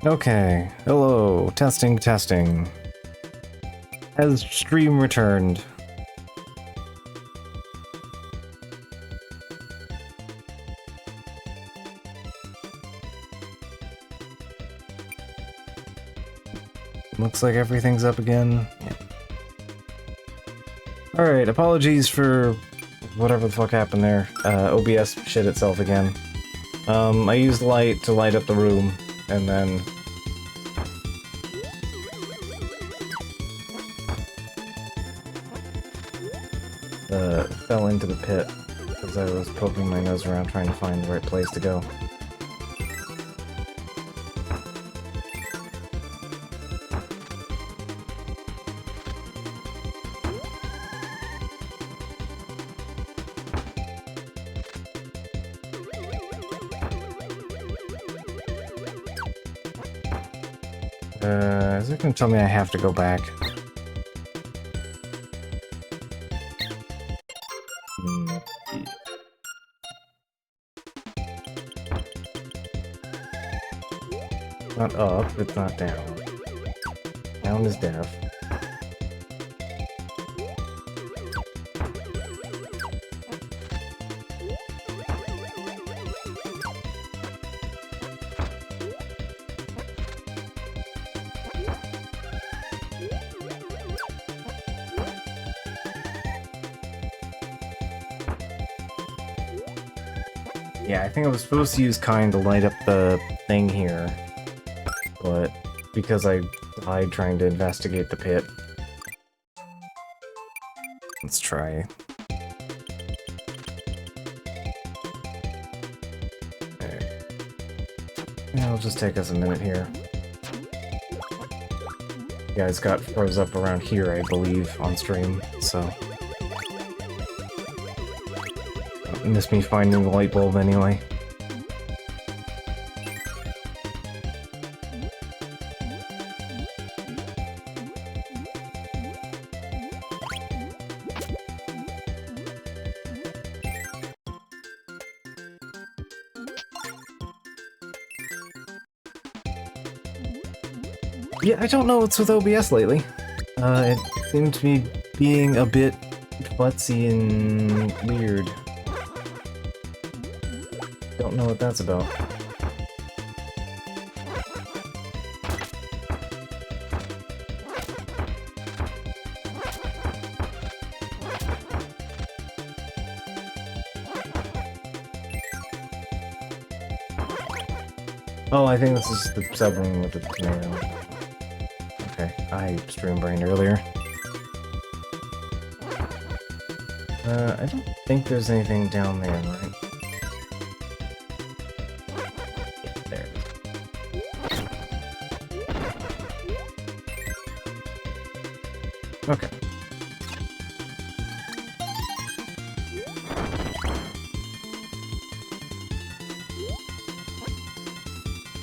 Okay, hello, testing, testing. Has stream returned? Looks like everything's up again. Yeah. Alright, apologies for whatever the fuck happened there. OBS shit itself again. I used light to light up the room, and then fell into the pit as I was poking my nose around trying to find the right place to go. Is it gonna tell me I have to go back? Not up, it's not down. Down is def. Yeah, I think I was supposed to use kind to light up the thing here, but because I died trying to investigate the pit. Let's try. Okay. It'll just take us a minute here. You guys got froze up around here, I believe, on stream, so... Miss me finding the light bulb anyway. Yeah, I don't know what's with OBS lately. It seemed to be being a bit futzy and weird. Don't know what that's about. Oh, I think this is the subroom with the tomato. Okay, I stream-brained earlier. I don't think there's anything down there, right? Yeah, there it is. Okay.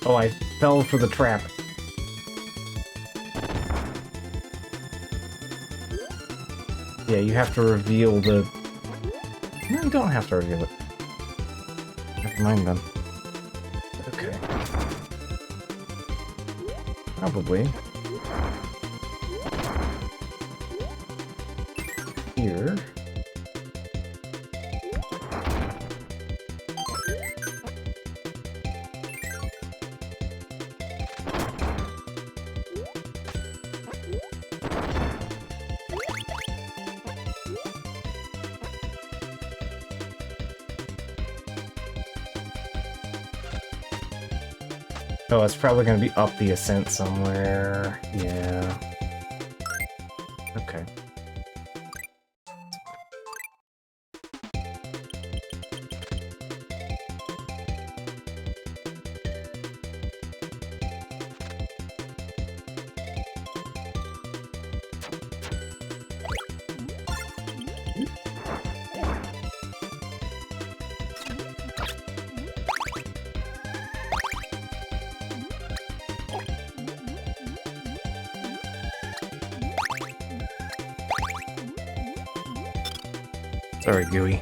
Oh, I fell for the trap. Yeah, you have to reveal the... No, you don't have to reveal it. Never mind then. Okay. Probably. Here. Oh, it's probably gonna be up the ascent somewhere. Yeah. Okay. Sorry, Gooey.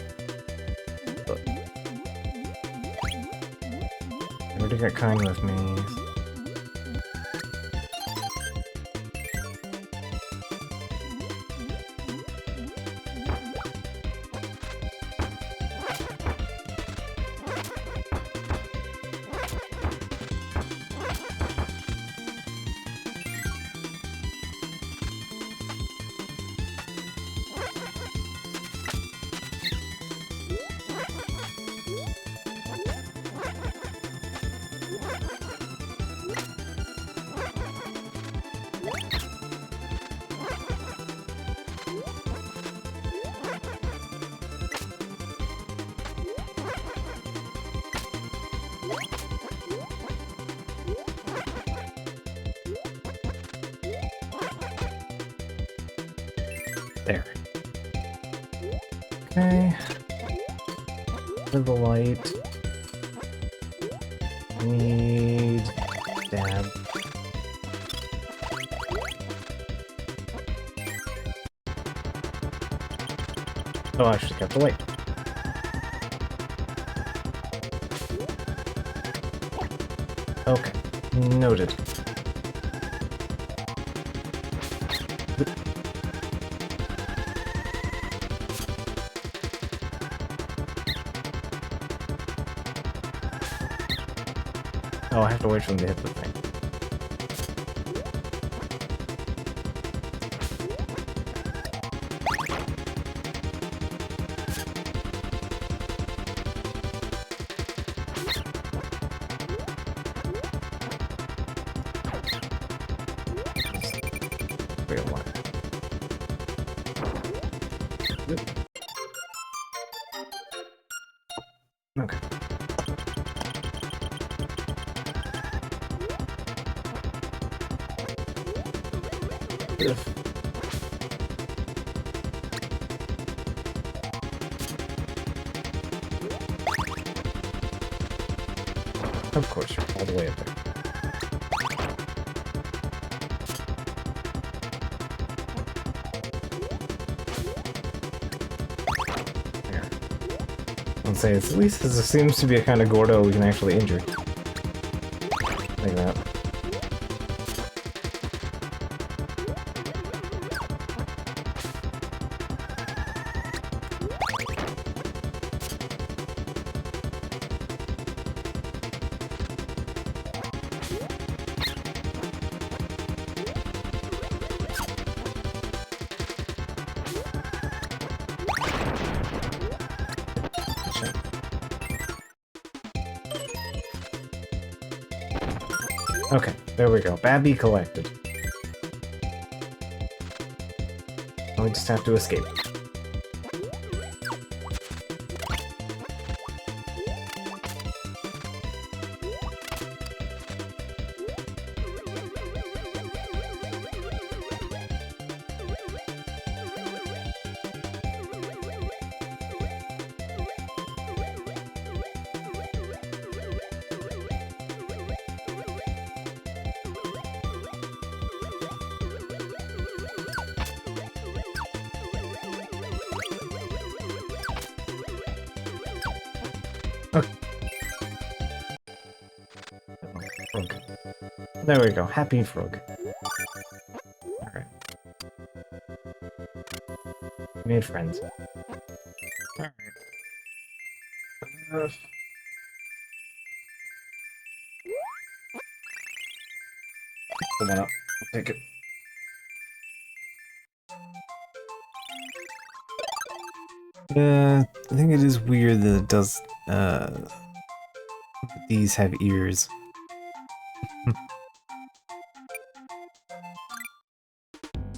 I already got kind with me. There. Okay. To the light. Need... Dab. Oh, I actually got the light. Okay. Noted. Oh, I have to wait for them to hit the thing. Wait a while. Okay. Of course, you're all the way up there. There. I'd say it's, at least there seems to be a kind of Gordo we can actually injure. Like that. Okay, there we go. Babby collected. Now we just have to escape. Frog. There we go. Happy frog. Alright. Made friends. Alright. Pull that up. I'll take it. I think it is weird that it does, these have ears.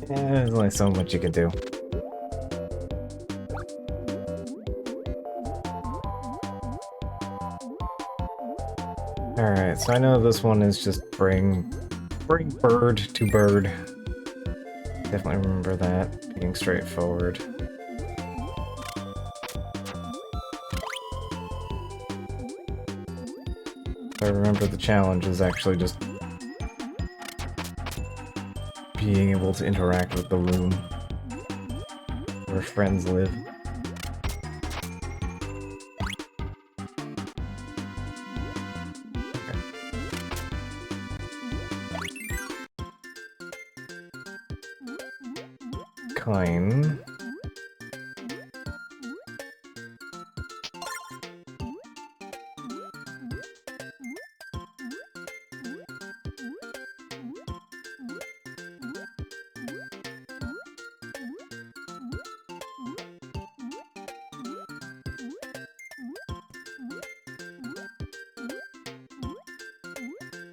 There's only so much you can do. Alright, so I know this one is just bring bird to bird. Definitely remember that, being straightforward. I remember the challenge is actually just being able to interact with the room where friends live. Coin.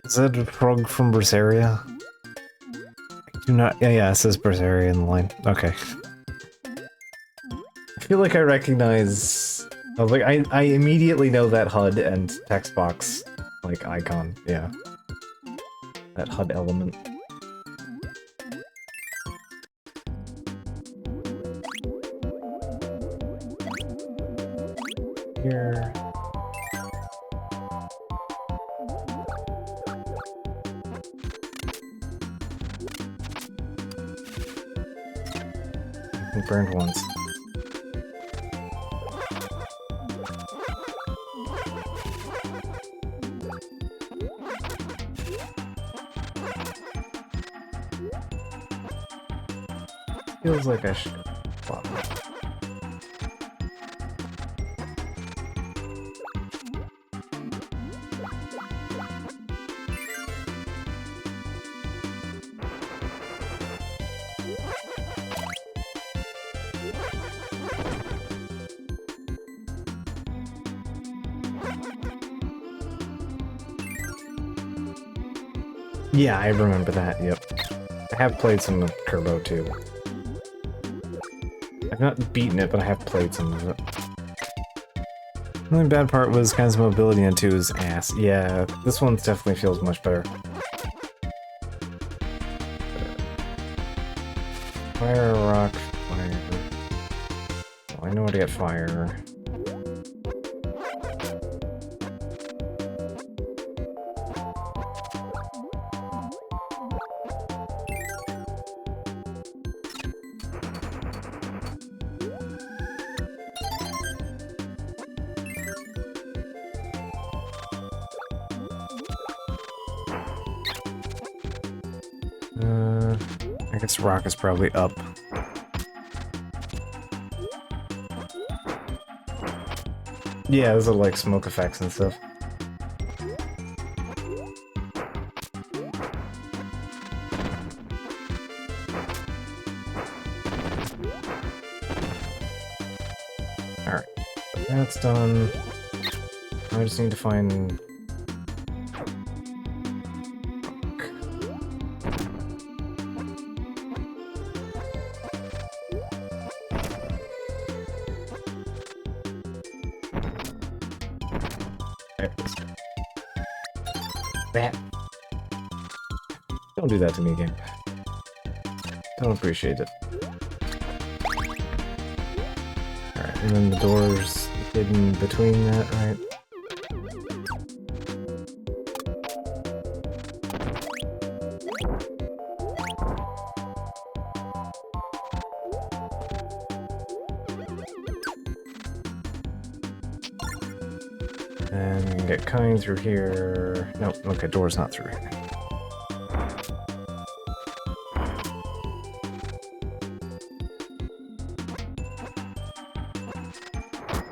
Is that a frog from Berseria? Do not. Yeah, it says Berseria in the line. Okay. I feel like I recognize. I was like, I immediately know that HUD and text box like icon. Yeah, that HUD element. He burned once. Feels like I should flop it. Yeah, I remember that, yep. I have played some of Kirby too. I've not beaten it, but I have played some of it. The only bad part was kind of mobility on 2's ass. Yeah, this one definitely feels much better. Fire, rock, fire. Oh, I know where to get fire. I guess rock is probably up. Yeah, those are like smoke effects and stuff. Alright, that's done. I just need to find... That. Don't do that to me again. Don't appreciate it. Alright, and then the door's hidden between that, right? And we can get kind through here. Nope, okay, door's not through here.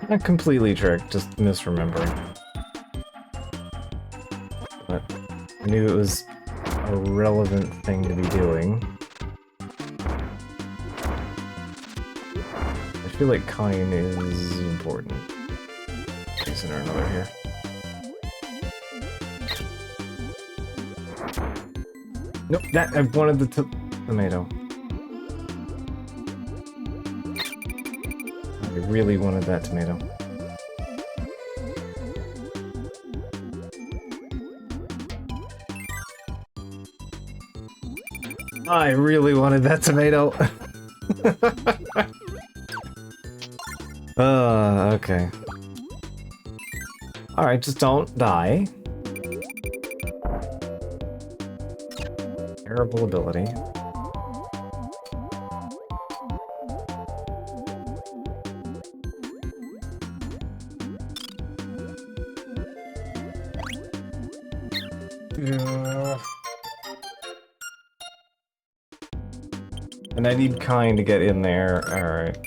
Not completely tricked, just misremembering. But I knew it was a relevant thing to be doing. I feel like kind is important. Reason or another here. Nope, that I wanted the tomato. I really wanted that tomato. I really wanted that tomato. Okay. Alright, just don't die. Terrible ability. And I need kind to get in there. Alright.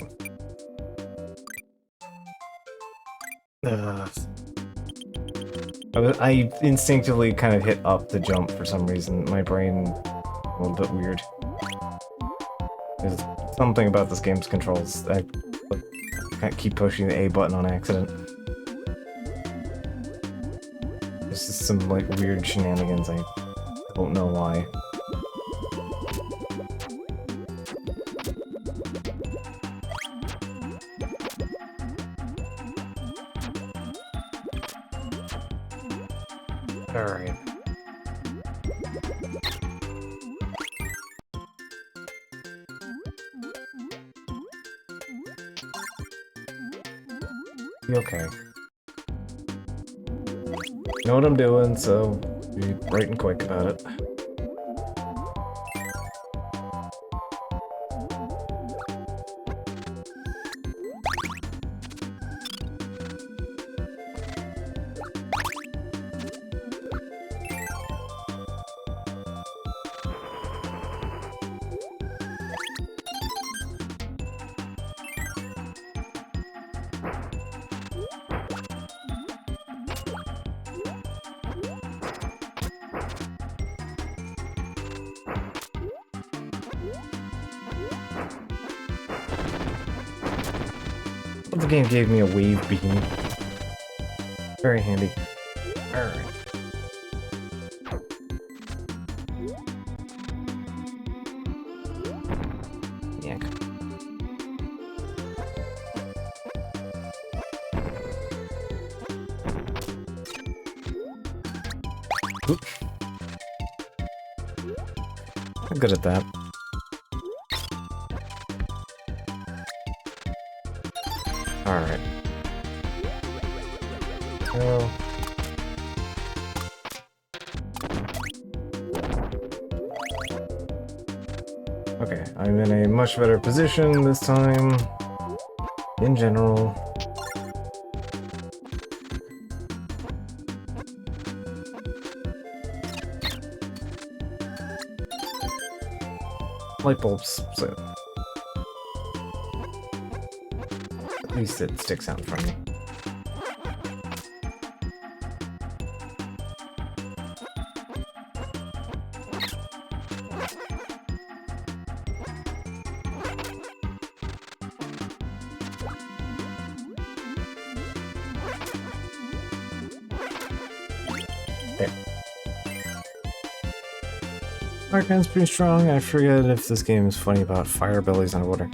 I instinctively kind of hit up to jump for some reason. My brain a little bit weird. There's something about this game's controls. I can't keep pushing the A button on accident. There's just some like weird shenanigans. I don't know why. Alright. Be okay. Know what I'm doing, so be bright and quick about it. The game gave me a wave beam. Very handy. Alright. Yank. Oop. I'm good at that. Alright. So... okay, I'm in a much better position this time, in general. Light bulbs, so at least it sticks out in front of me. There. Arcan's pretty strong. I forget if this game is funny about fire bellies underwater.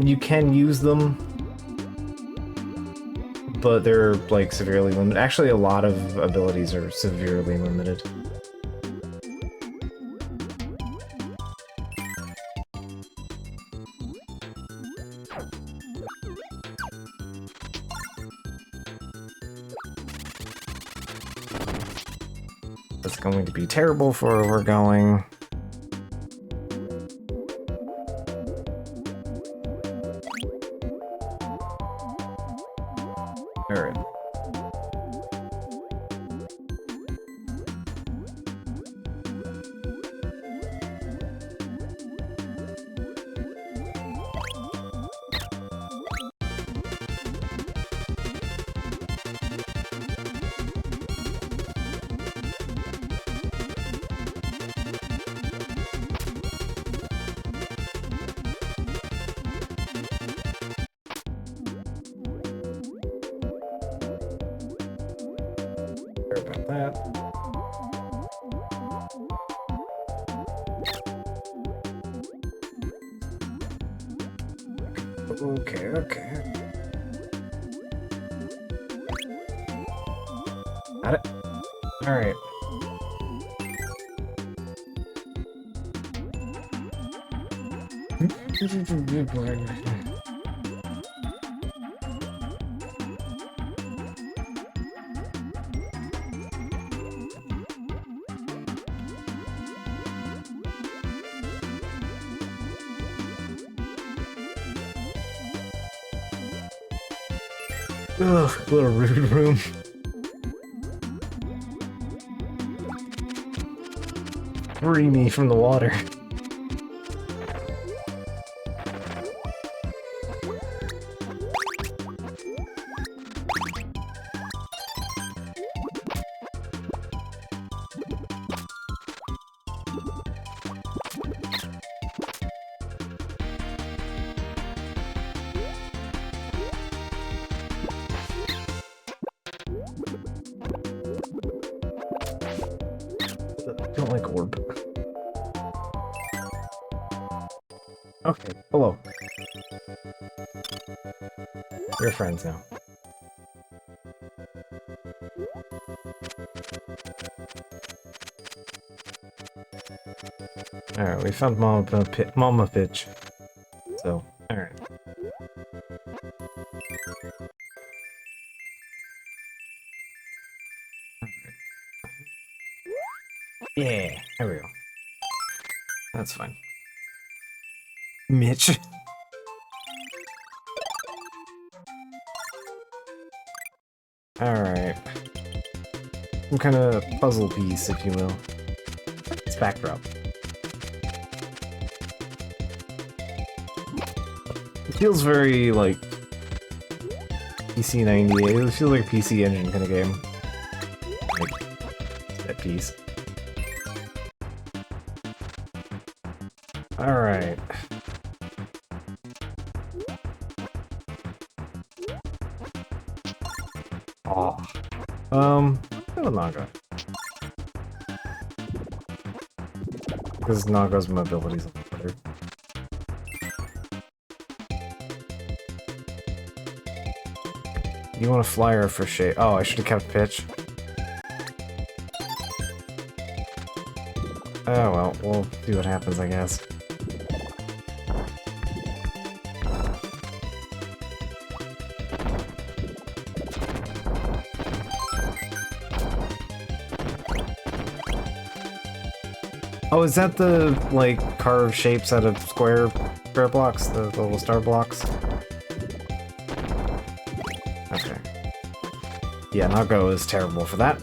You can use them, but they're like severely limited. Actually, a lot of abilities are severely limited. That's going to be terrible for where we're going. Alright. About that. Okay. Got it. Alright. Ugh, what a rude room. Free me from the water. I don't like orb. Okay, hello. We're friends now. Alright, we found Mama Pitch. So, alright. Yeah, there we go. That's fine. Mitch. Alright. Some kind of puzzle piece, if you will. It's backdrop. It feels very, like, PC 98. It feels like a PC Engine kind of game. Like, that piece. Alright. Kill Naga. Because Naga's mobility's a little better. You want a flyer for shade? Oh, I should have kept pitch. Oh well, we'll see what happens, I guess. Oh, is that the, like, carved shapes out of square blocks? The little star blocks? Okay. Yeah, Nago is terrible for that.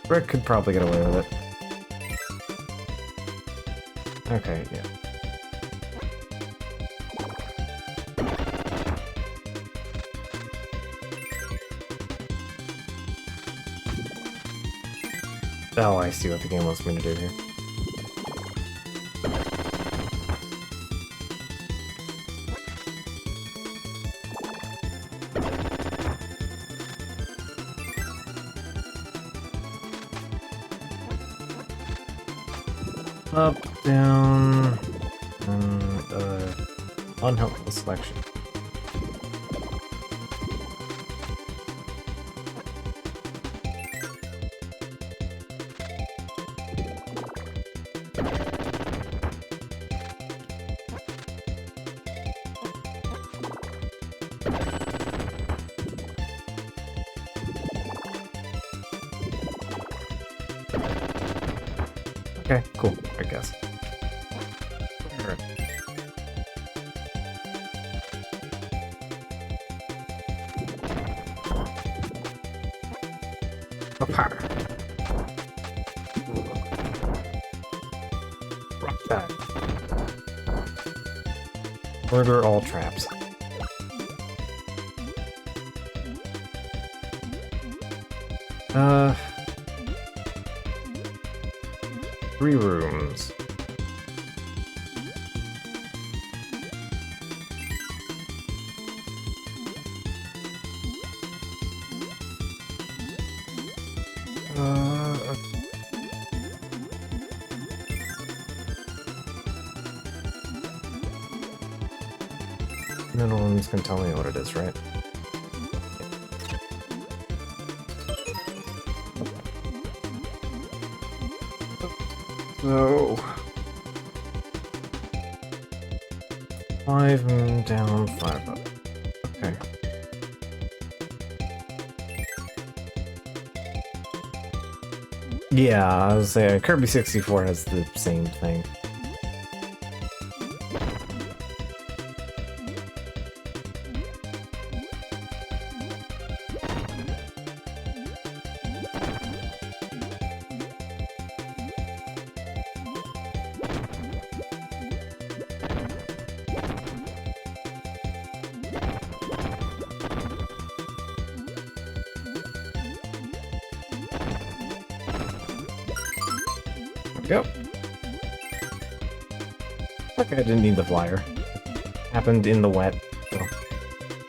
Rick could probably get away with it. Okay, yeah. Oh, I see what the game wants me to do here. Up, down, unhelpful selection. Okay, cool, I guess. Alright. Rock that. Murder all traps. Three rooms. Middle one's gonna tell me what it is, right? So 5 down, 5 up. Okay. Yeah, I was saying Kirby 64 has the same thing. Go. Okay, I didn't need the flyer. Happened in the wet, so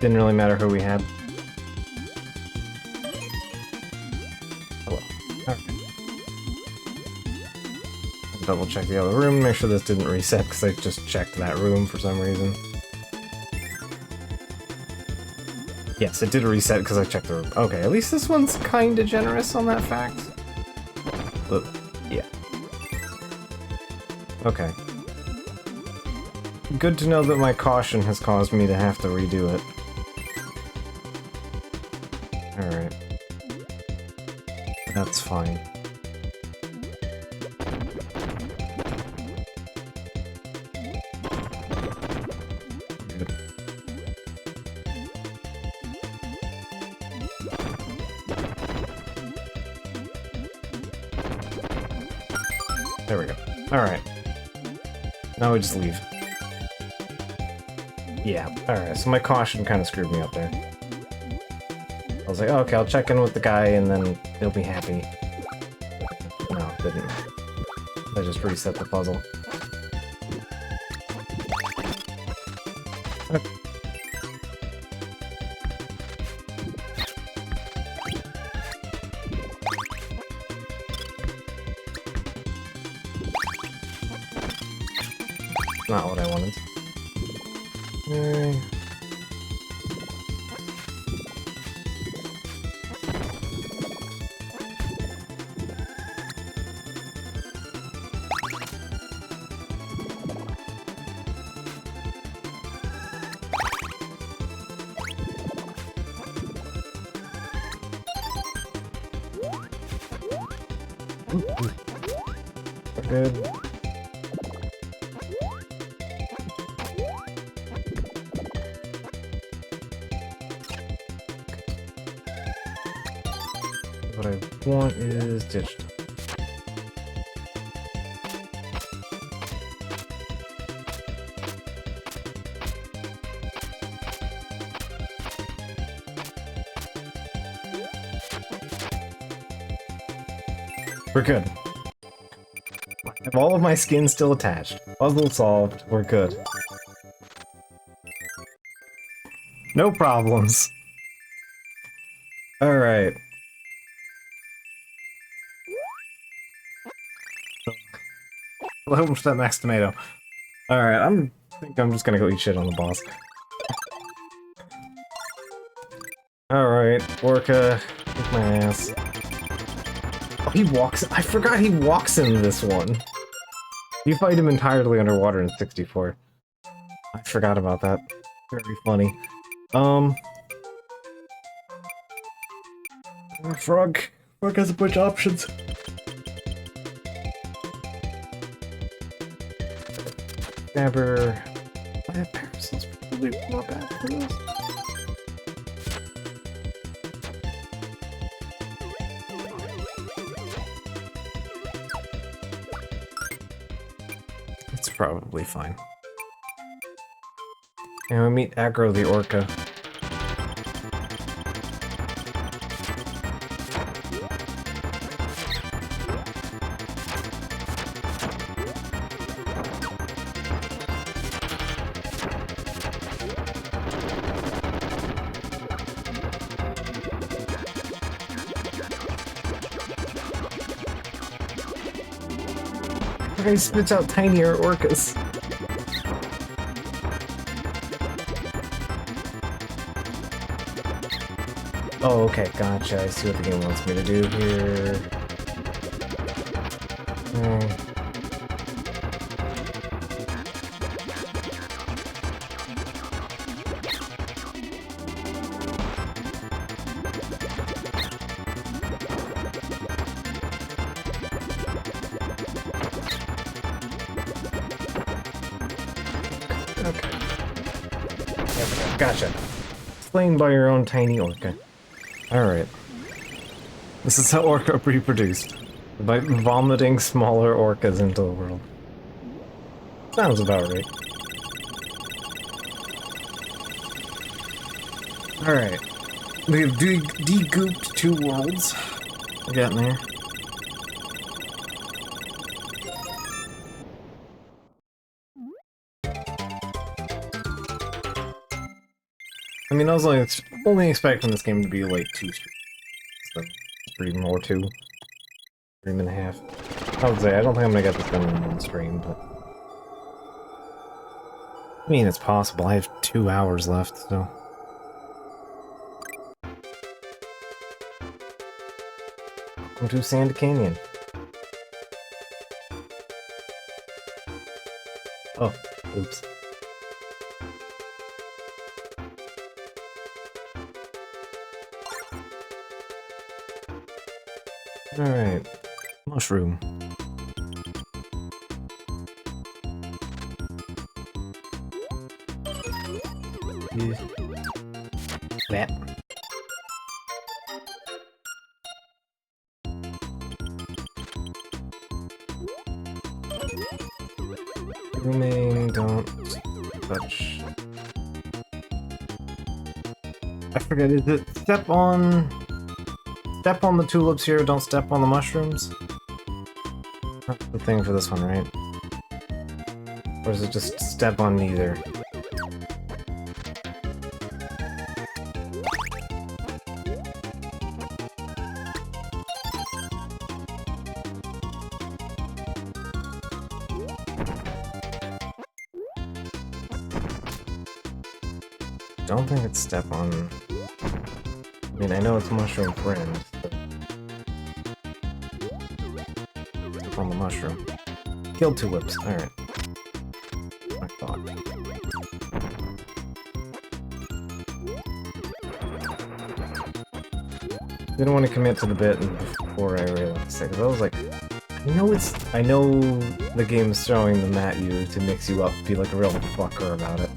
didn't really matter who we had. Hello. Okay. Double check the other room, make sure this didn't reset because I just checked that room for some reason. Yes, it did reset because I checked the room. Okay, at least this one's kinda generous on that fact. But, yeah. Okay. Good to know that my caution has caused me to have to redo it. Alright. That's fine. Good. There we go. Alright. Now we just leave. Yeah, alright, so my caution kind of screwed me up there. I was like, oh, okay, I'll check in with the guy and then he'll be happy. No, it didn't. I just reset the puzzle. Okay. Not what I wanted. Okay. We're good. What I want is digital. We're good. I have all of my skins still attached. Puzzle solved. We're good. No problems. Alright. Hello for that max tomato. Alright, I think I'm just gonna go eat shit on the boss. Alright, Orca, kick my ass. Oh, he walks. I forgot he walks in this one. You fight him entirely underwater in 64. I forgot about that. Very funny. Frog. Frog has a bunch of options. Stabber. I have parasols probably not bad for this. It's probably fine. And we meet Aggro the Orca. He spits out tinier orcas. Oh, okay, gotcha. I see what the game wants me to do here. Okay. Gotcha. Slain by your own tiny orca. Alright. This is how orca reproduced. By vomiting smaller orcas into the world. Sounds about right. Alright. We've de-gooped 2 worlds. We're getting there. I mean, I was only expecting this game to be like 2 streams. So, 3 more 2. 3.5. I would say, I don't think I'm gonna get this done in 1 stream, but... I mean, it's possible. I have 2 hours left, so... Welcome to Sand Canyon. Oh, oops. Alright. Mushroom. That. Remain, don't touch. I forget, is it step on the tulips here, don't step on the mushrooms? That's the thing for this one, right? Or is it just step on neither? don't think it's step on... I mean, I know it's mushroom friend, but... Step on the mushroom. Kill tulips, alright. I thought. Didn't want to commit to the bit before I realized it, because I was like, I know the game's throwing them at you to mix you up, be like a real fucker about it.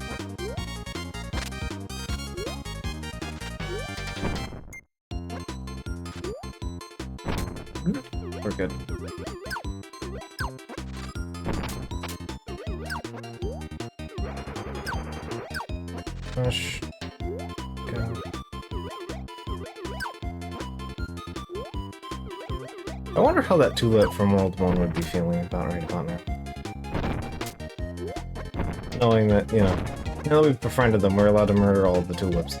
We're good. Push. Go. I wonder how that tulip from World 1 would be feeling right about now. Knowing that, you know, now that we've befriended them, we're allowed to murder all of the tulips.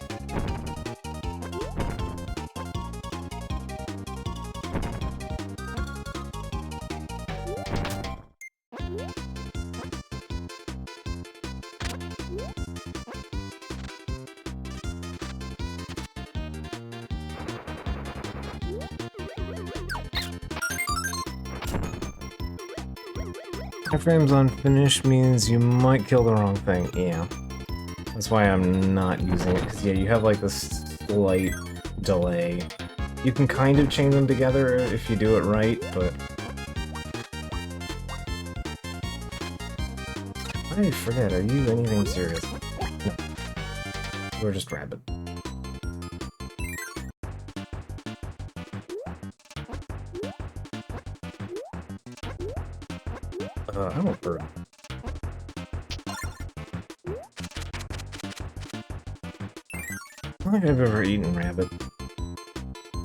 Frames on finish means you might kill the wrong thing. Yeah. That's why I'm not using it, because yeah, you have like this slight delay. You can kind of chain them together if you do it right, but... I forget, are you anything serious? No. We're just rabbit. I want bird. I don't think I've ever eaten rabbit.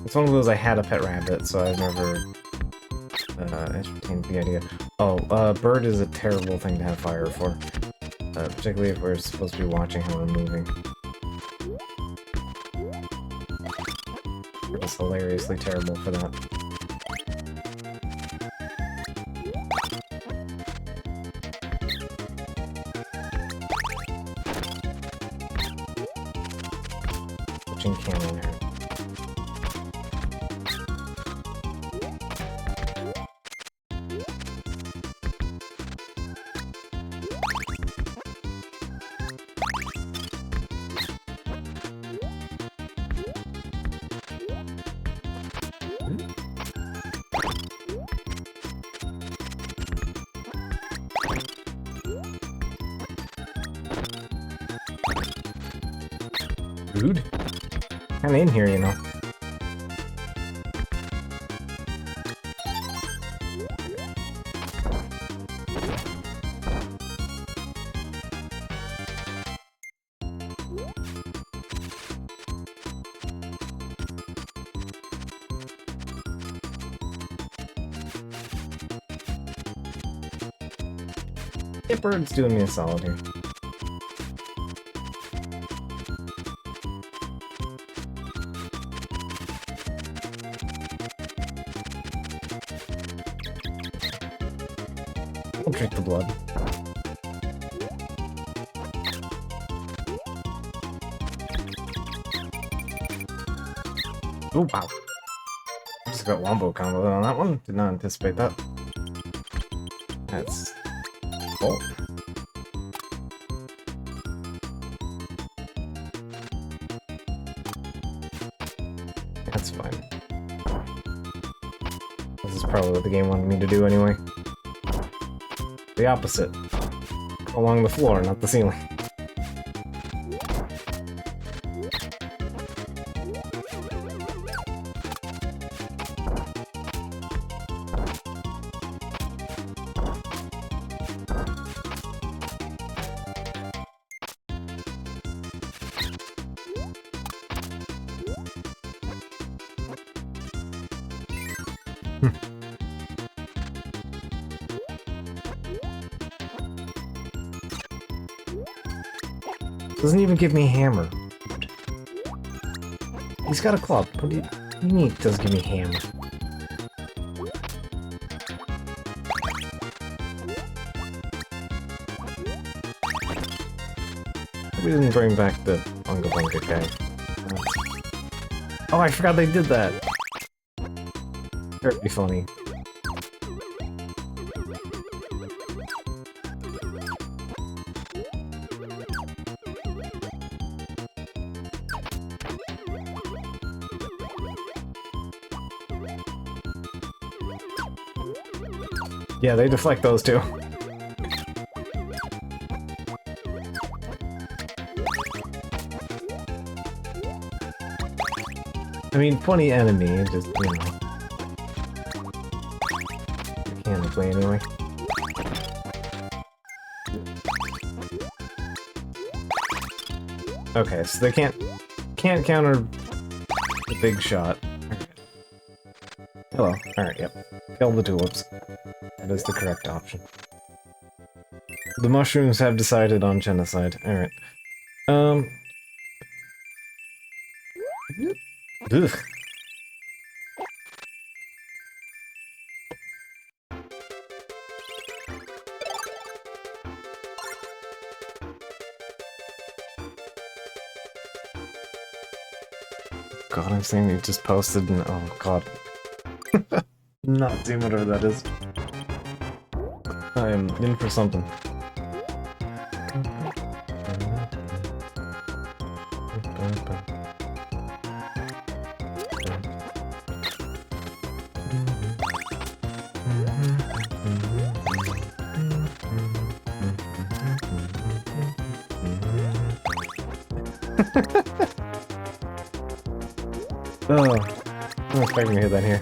It's one of those I had a pet rabbit, so I've never entertained the idea. Oh, bird is a terrible thing to have fire for. Particularly if we're supposed to be watching how we're moving. It's hilariously terrible for that. Cannon here. Rude. Kinda in here, you know. Yeah, bird's doing me a solid here. I'll drink the blood. Oh wow. Just got wombo combo on that one. Did not anticipate that. That's... oh. That's fine. This is probably what the game wanted me to do anyway. The opposite. Along the floor, not the ceiling. Doesn't even give me a hammer. He's got a club. What do you mean it does give me a hammer? We didn't bring back the Unga Bunga guy. Oh, I forgot they did that! That'd be funny. Yeah, they deflect those too. I mean, funny enemy, just, you know. Mechanically, anyway. Okay, so they can't counter the big shot. Hello. Alright, yep. Kill the tulips. That is the correct option. The mushrooms have decided on genocide. Alright. Ugh. God, I'm saying you just posted and oh god. Not seeing whatever that is. I am in for something. Oh, I'm expecting to hit that here.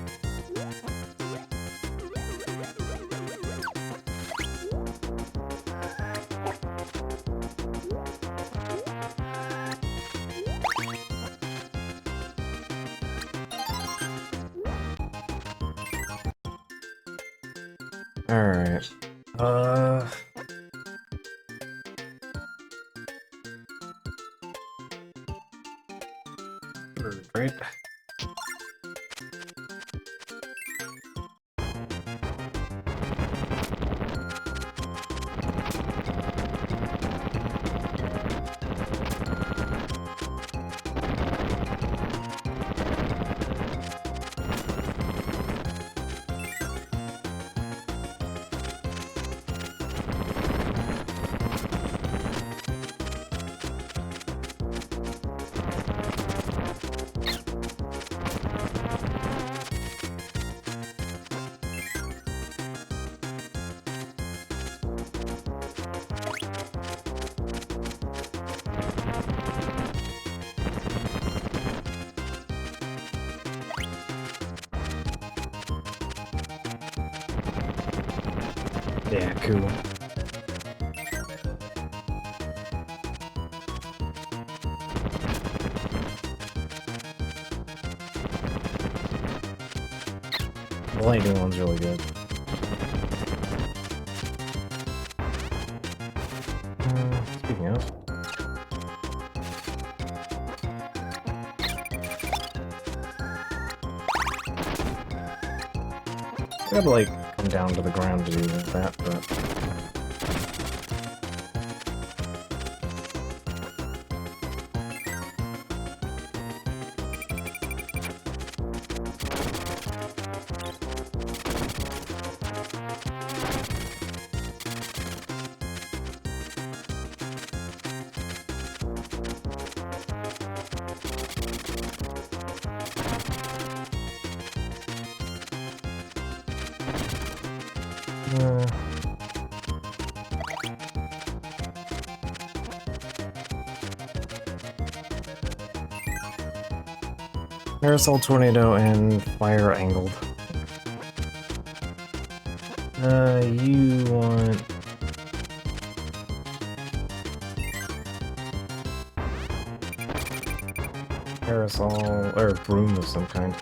Alright. Right. Yeah, cool. The lightning one's really good. Speaking of... I gotta, like, come down to the ground to do that, but... Parasol, Tornado, and Fire Angled. You want... Parasol, or Broom of some kind.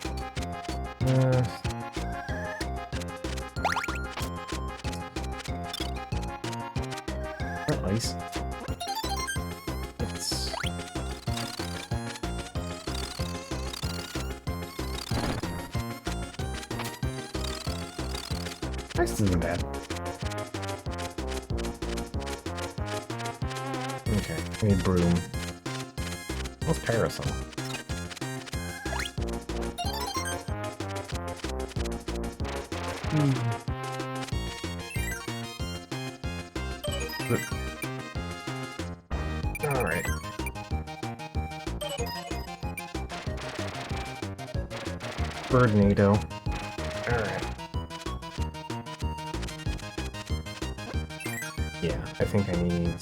Ice. It's... Ice isn't bad. Okay, I need Broom. What's Parasol? Alright. Birdnado. Alright. Yeah, I think I need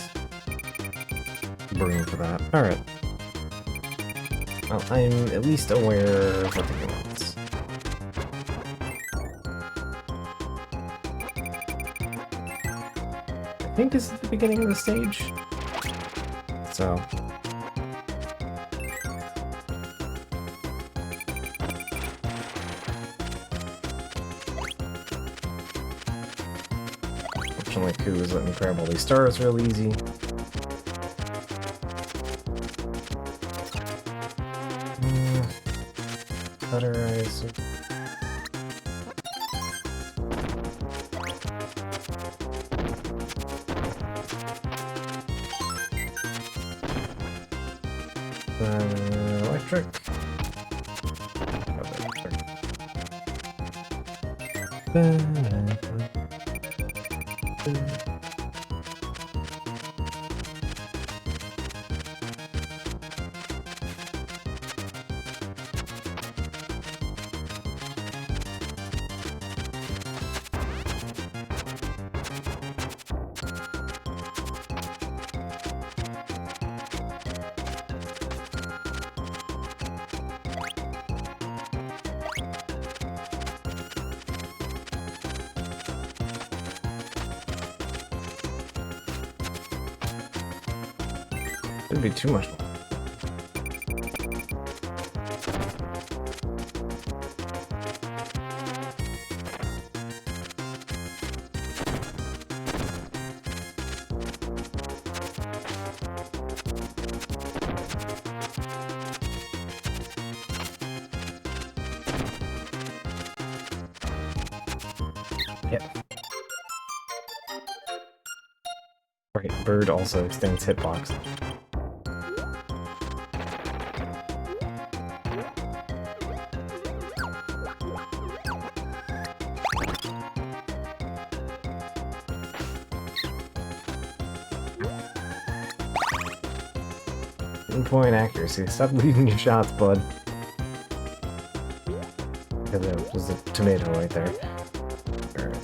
Broom for that. Alright. Well, I'm at least aware of what the game wants. I think this is the beginning of the stage. So... Fortunately, Koo is letting me grab all these stars real easy. Cutterize. Electric. Shouldn't be too much. Yep. Right, bird also extends hitbox. Point accuracy. Stop leaving your shots, bud. Because there's a tomato right there. Alright.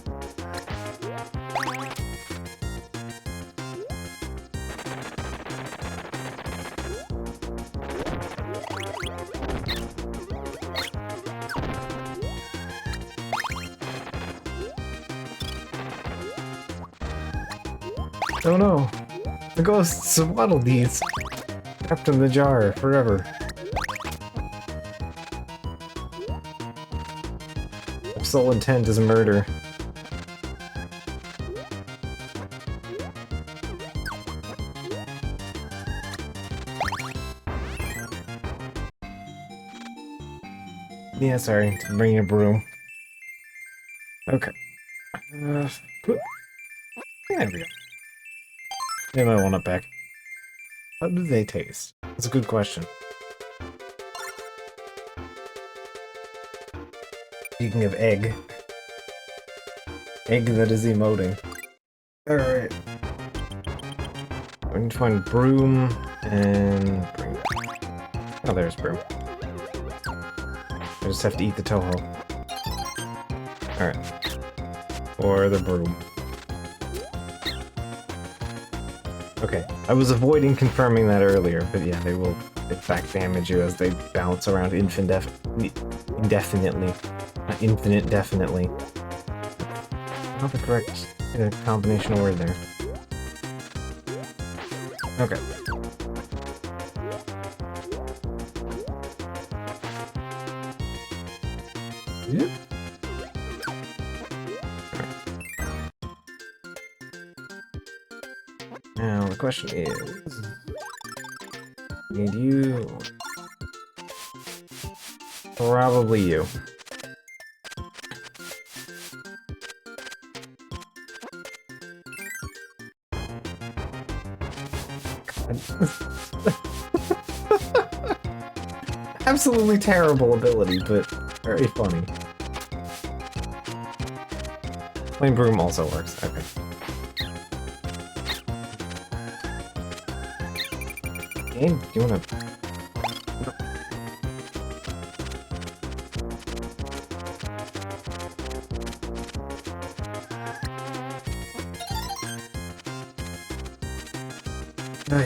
Oh no! The ghosts swaddled these! Trapped in the jar forever. Their sole intent is murder. Yeah, sorry, to bring a broom. Okay. There we go. Maybe I want it back. How do they taste? That's a good question. Speaking of egg. Egg that is emoting. Alright. We need to find broom and broom. Oh, there's broom. I just have to eat the Toho. Alright. Or the broom. Okay, I was avoiding confirming that earlier, but yeah, they will in fact damage you as they bounce around indefinitely. Not infinite, definitely. Not the correct combination of word there. Okay. Yep. Now the question is, need you? Probably you. God. Absolutely terrible ability, but very funny. Flame Broom also works, okay. Game, do you wanna...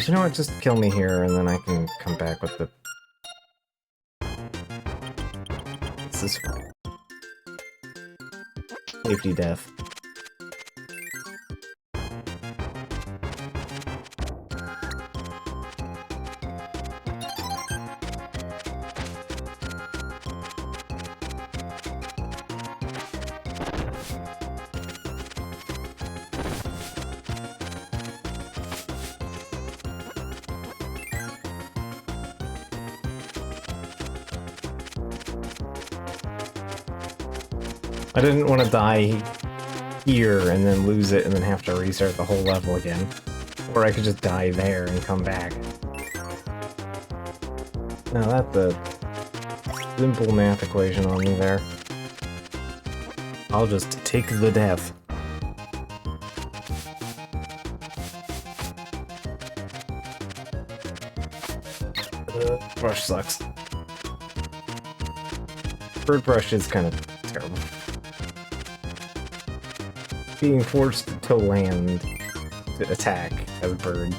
you know what, just kill me here and then I can come back with the... This is... Safety death. I didn't want to die here and then lose it and then have to restart the whole level again. Or I could just die there and come back. Now that's a simple math equation on me there. I'll just take the death. Brush sucks. Bird brush is kind of terrible. Being forced to land to attack as a bird.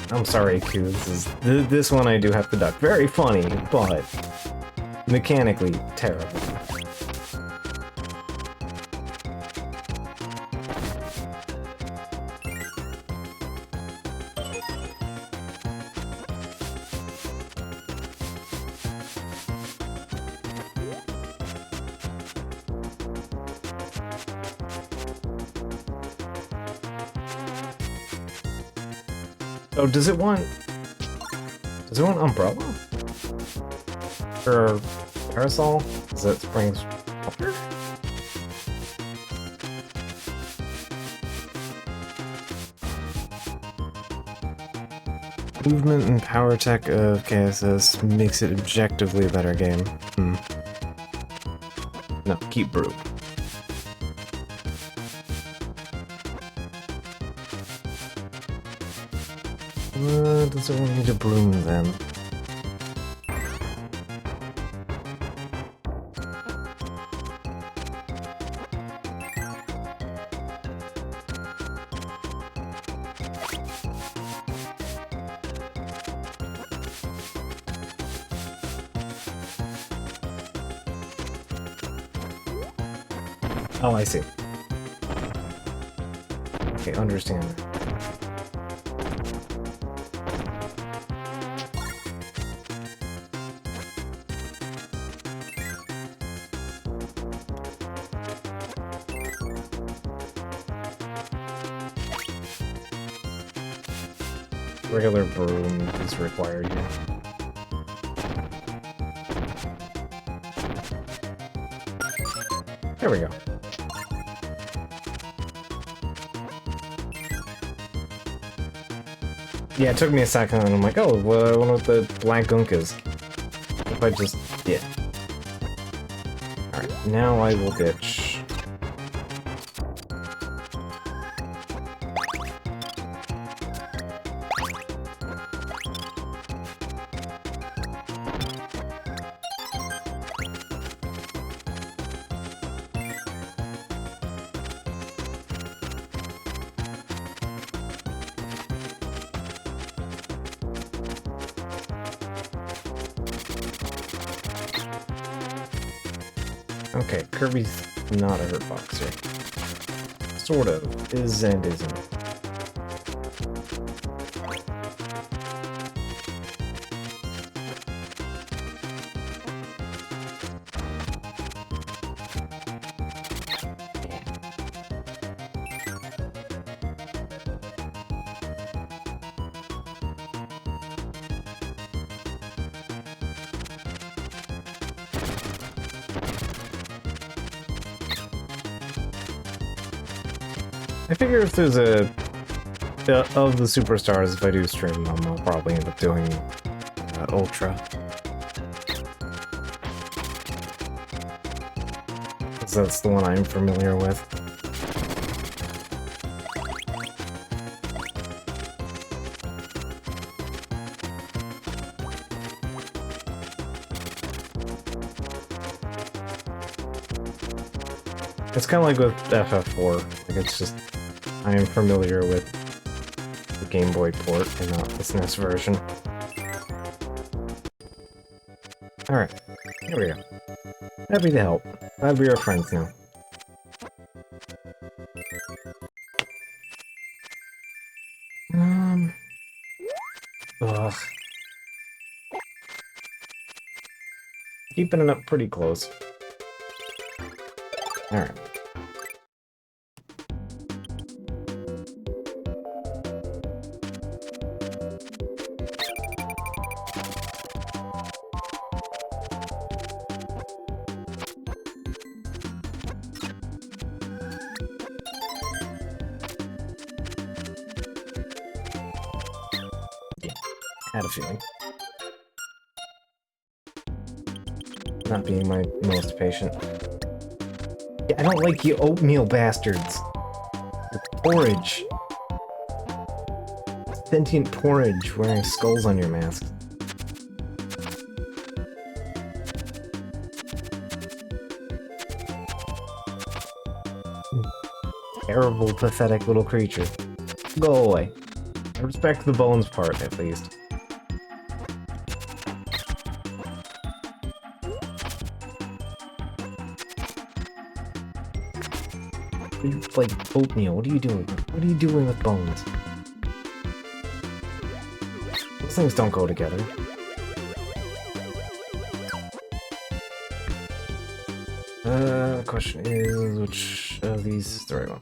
I'm sorry, Q. This one I do have to duck. Very funny, but mechanically terrible. Oh, does it want umbrella? Or parasol? Does it springs water? Movement and power tech of KSS makes it objectively a better game. No, keep brew. Does it want me to bloom then? Oh, I see. Okay, understand. Regular broom is required here. There we go. Yeah, it took me a second and I'm like, oh, well, I wonder what the black gunk is. If I just... yeah. Alright, now I will ditch. Okay, Kirby's not a hurt boxer. Sort of. Is and isn't. I figure if there's of the superstars, if I do stream them, I'll probably end up doing Ultra. That's the one I'm familiar with. It's kind of like with FF4. Like it's just I am familiar with the Game Boy port and not the SNES version. Alright, here we go. Happy to help. Glad we are friends now. Ugh. Keeping it up pretty close. Alright. Had a feeling. Not being my most patient. Yeah, I don't like you oatmeal bastards. Your porridge. Sentient porridge wearing skulls on your mask. Terrible, pathetic little creature. Go away. I respect the bones part, at least. Like oatmeal, what are you doing? What are you doing with bones? Those things don't go together. The question is, which of these is the right one?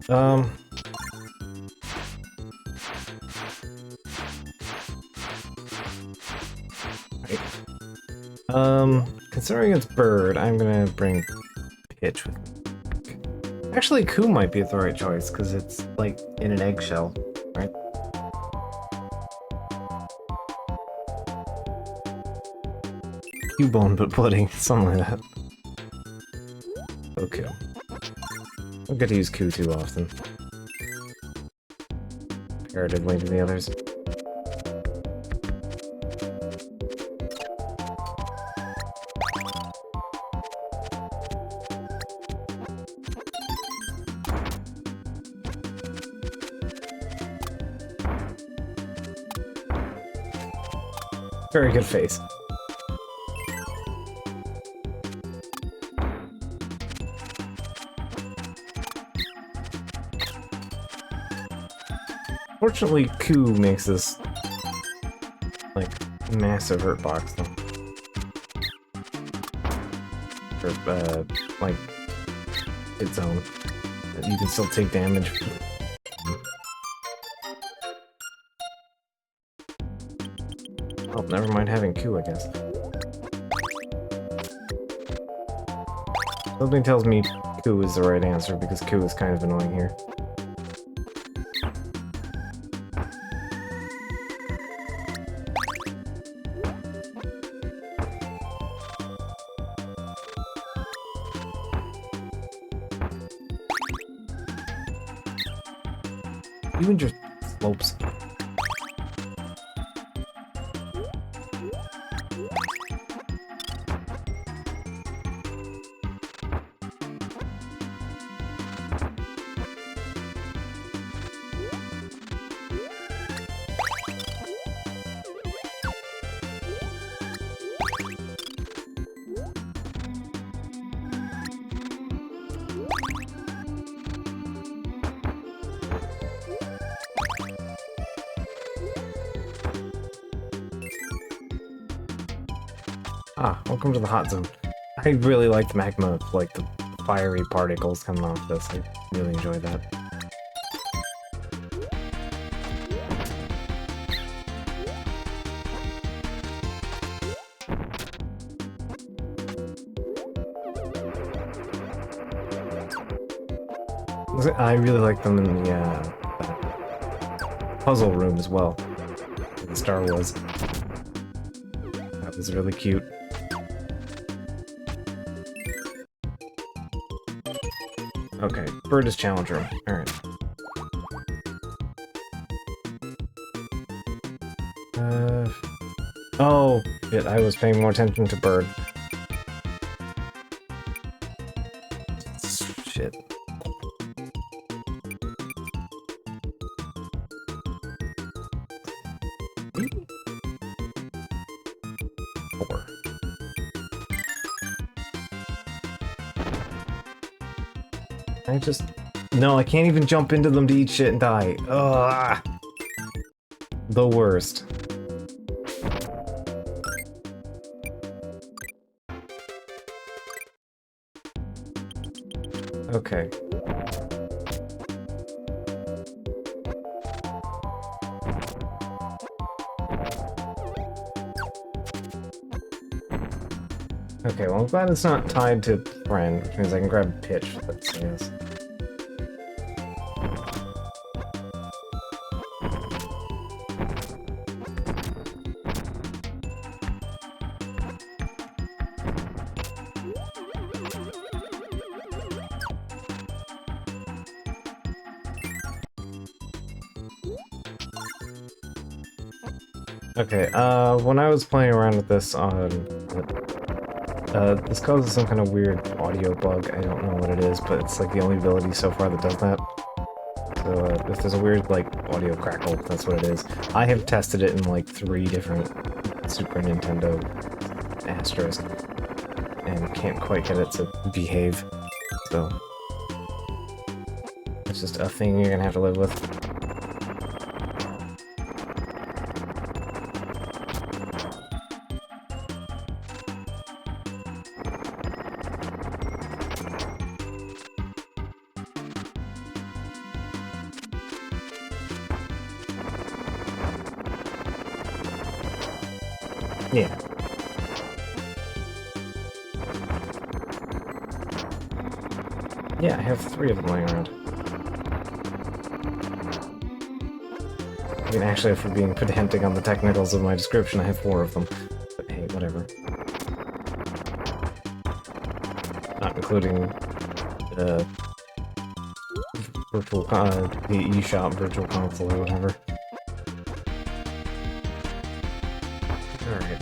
Ah. Right. Considering it's bird, I'm gonna bring Pitch with me. Actually, Koo might be the right choice, because it's, like, in an eggshell, right? Cubone, but pudding, something like that. Okay. I don't get to use Koo too often. Comparatively to the others. Very good face. Fortunately, Koo makes this, like, massive hurt box, though. Or, like, its own. You can still take damage. Oh, never mind having Koo, I guess. Something tells me Koo is the right answer, because Koo is kind of annoying here. You and your slopes. Ah, welcome to the hot zone. I really like the magma, like the fiery particles coming off this. I really enjoy that. I really like them in the puzzle room as well. the star was. That was really cute. Okay, bird is challenge room. Alright. Oh, shit, I was paying more attention to bird. Shit. Four. I just... No, I can't even jump into them to eat shit and die. Ugh. The worst. Okay. Okay, well I'm glad it's not tied to friend, which means I can grab pitch. That's yes. Okay, when I was playing around with this on... this causes some kind of weird audio bug. I don't know what it is, but it's like the only ability so far that does that. So if there's a weird, like, audio crackle, that's what it is. I have tested it in, like, 3 different Super Nintendo Asterisk, and can't quite get it to behave, so... It's just a thing you're gonna have to live with. Yeah. Yeah, I have 3 of them lying around. I mean, actually, if we're being pedantic on the technicals of my description, I have 4 of them. But hey, whatever. Not including the virtual, the eShop virtual console or whatever. Alright.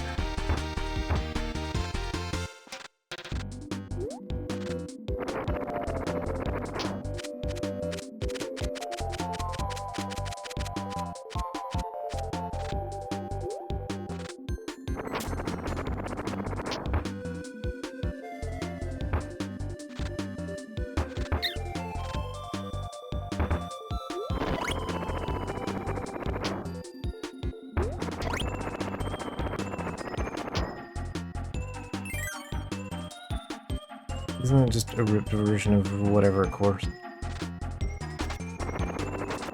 Isn't it just a ripped version of whatever course?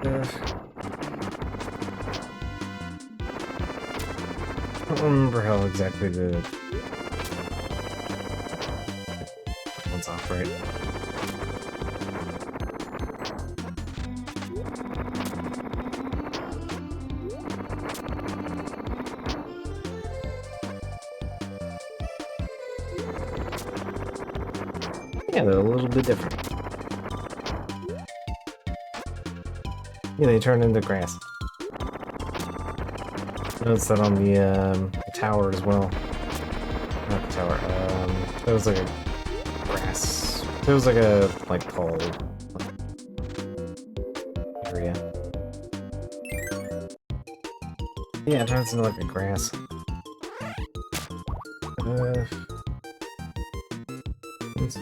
I don't remember how exactly the... one's off, right? Yeah, they're a little bit different. Yeah, they turn into grass. Notice that on the tower as well. Not the tower, there was like a grass... There was like a, like, tall area. Yeah, it turns into like a grass.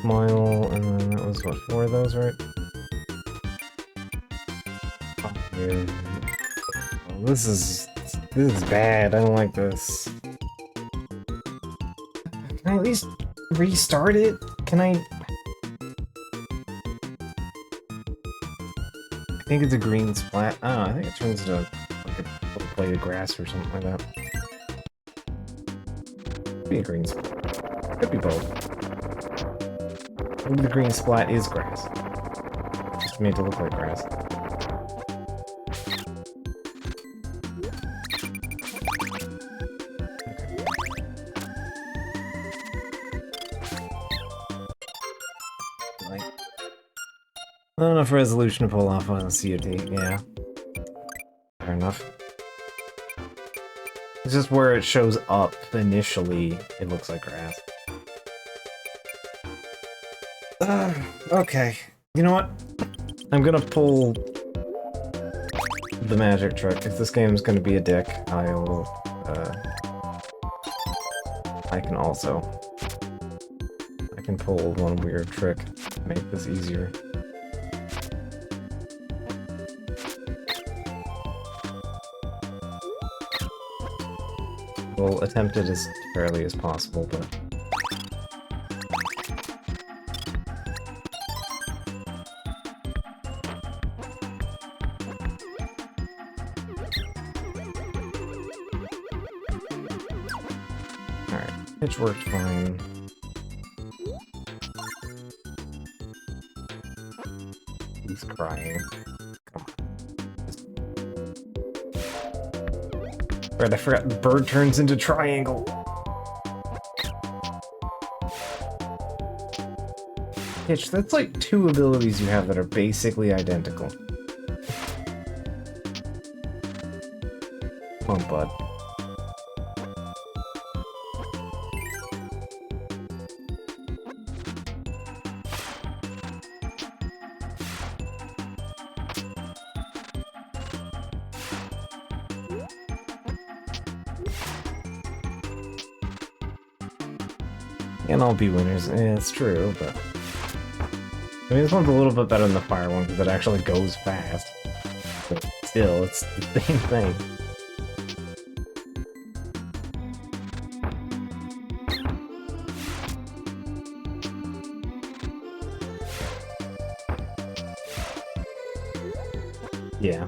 Smile, and then that was, what, 4 of those, right? Oh, dude. Oh, this is bad. I don't like this. Can I at least restart it? Can I... I think it's a green splat. Oh, I think it turns into like a little blade of grass or something like that. Could be a green splat. Could be both. Maybe the green splat is grass. Just made to look like grass. Not enough resolution to pull off on a COD, yeah. Fair enough. It's just where it shows up initially, it looks like grass. Okay. You know what? I'm gonna pull the magic trick. If this game's gonna be a dick, I can also... I can pull one weird trick to make this easier. We'll attempt it as fairly as possible, but... Alright, pitch worked fine. He's crying. Come on. Right, I forgot the bird turns into triangle. Pitch, that's like two abilities you have that are basically identical. Come on, bud. And all be winners. It's true, but... I mean, this one's a little bit better than the fire one, because it actually goes fast. But still, it's the same thing. Yeah.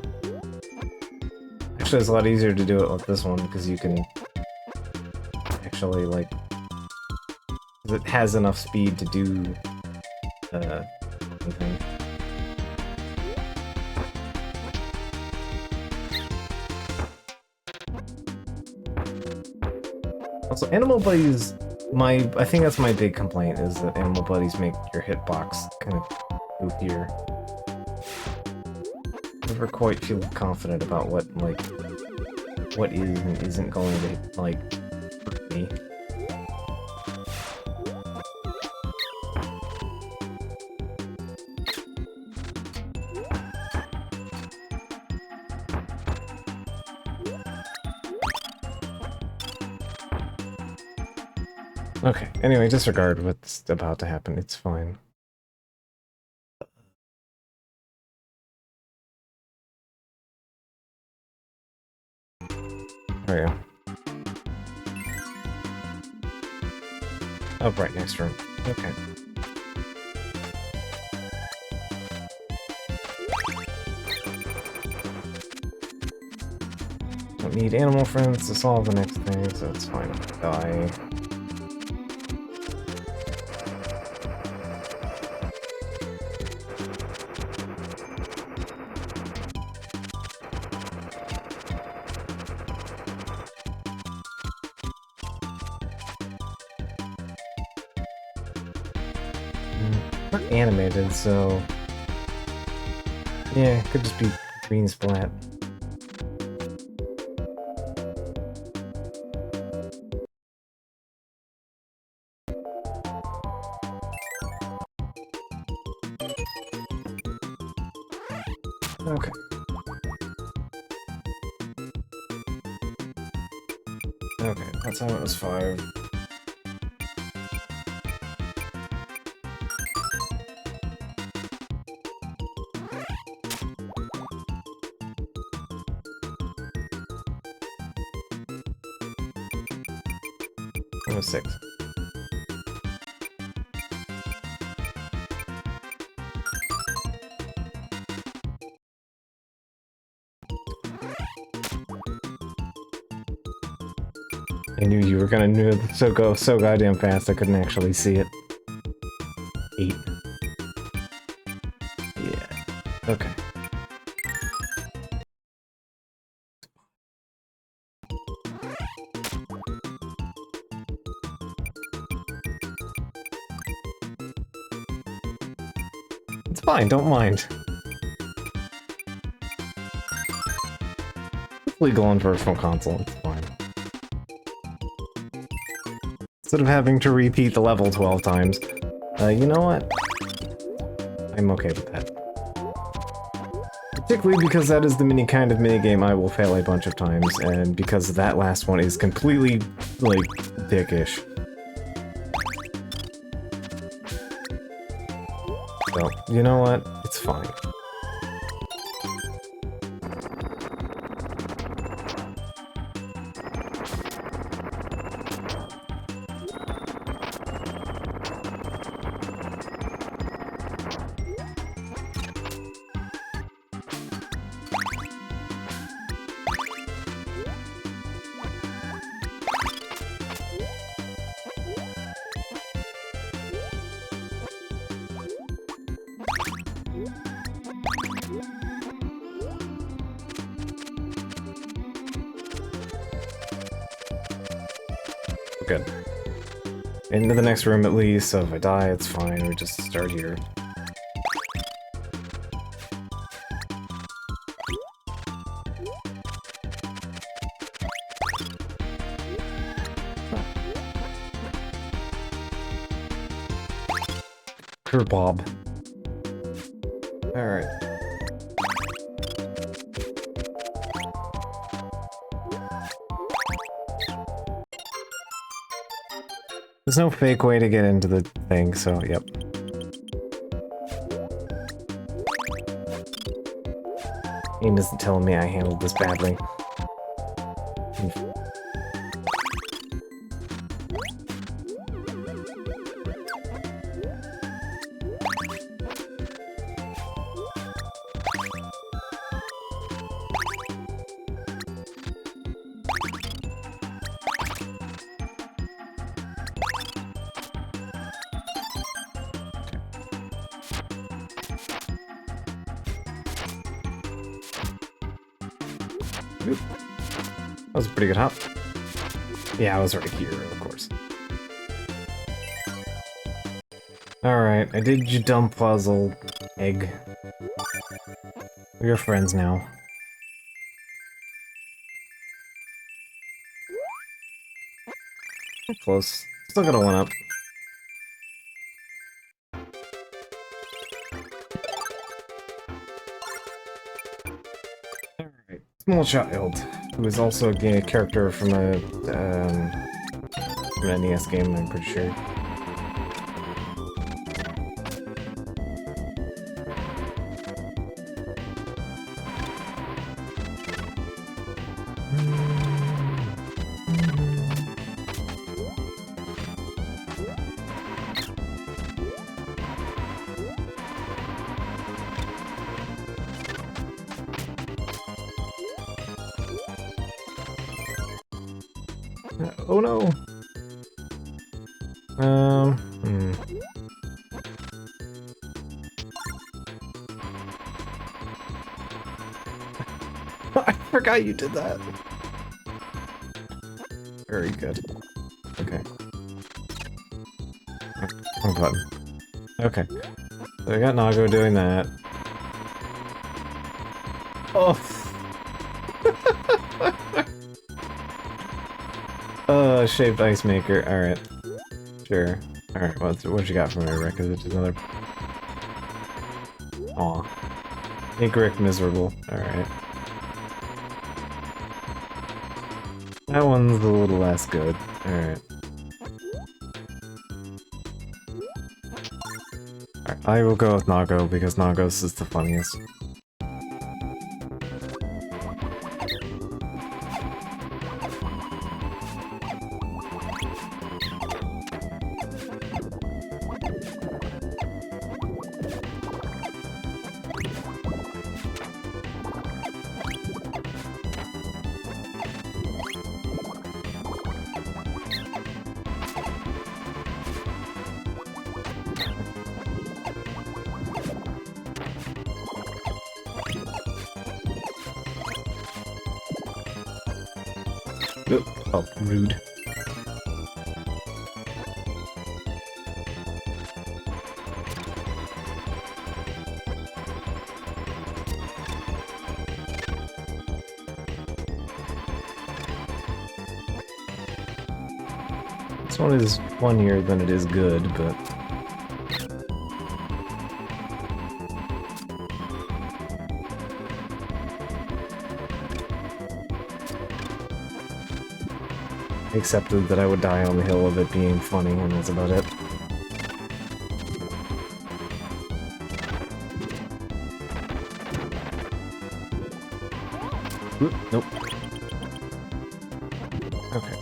Actually, it's a lot easier to do it with this one, because you can... actually, like... it has enough speed to do anything. Also, animal buddies, I think that's my big complaint, is that animal buddies make your hitbox kind of goofier. Never quite feel confident about what is and isn't going to, like, hurt me. Okay, anyway, disregard what's about to happen, it's fine. There we go. Oh, right next room. Okay. Don't need animal friends to solve the next thing, so it's fine if I die. Not animated, so... yeah, it could just be green splat. Okay. Okay, that time it was 5. It was 6. I knew you were gonna go so goddamn fast I couldn't actually see it. 8. Yeah. Okay. It's fine, don't mind. It's legal on Virtual Console, it's fine. Instead of having to repeat the level 12 times. You know what? I'm okay with that. Particularly because that is the kind of minigame I will fail a bunch of times, and because that last one is completely, like, dickish. So, you know what? It's fine. Good. Into the next room at least, so if I die, it's fine, we just start here. Kerbob. Alright. There's no fake way to get into the thing, so yep. Game isn't telling me I handled this badly. Oop. That was a pretty good hop. Yeah, I was right here, of course. Alright, I did your dumb puzzle, egg. We're friends now. Close. Still got a 1-up. Alright. Small child, who is also a character from an NES game, I'm pretty sure. Oh no! I forgot you did that. Very good. Okay. Wrong button. Okay. So I got Nago doing that. Oh! Shaved ice maker. Alright. Sure. Alright, what you got for me, Rick? Is it just another... Aw. Make Rick miserable. Alright. That one's a little less good. Alright. Alright, I will go with Nago because Nagos is the funniest. Oh, rude. one is funnier than it is good, but... I accepted that I would die on the hill of it being funny, and that's about it. Oop, nope. Okay.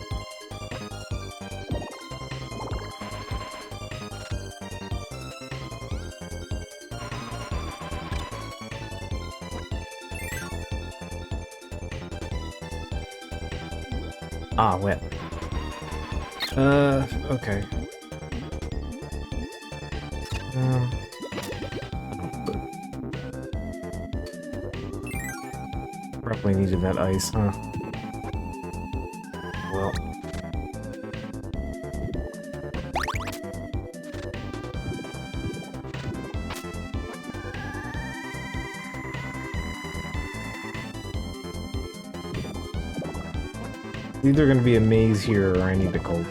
Ah, wet. Okay. Probably needed that ice, huh? Well. It's either gonna be a maze here or I need the cold.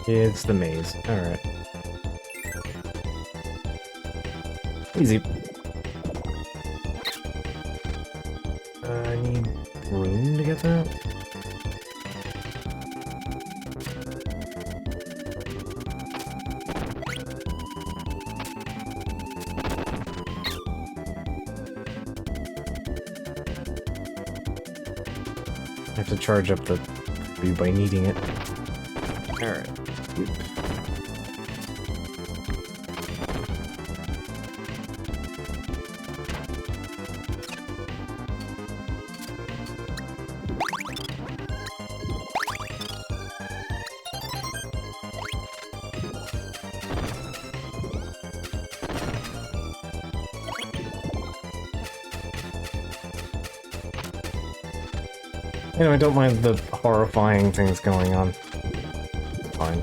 It's the maze. Alright. Easy. I need room to get that? I have to charge up the Kirby by needing it. Alright. Anyway, I don't mind the horrifying things going on. Fine.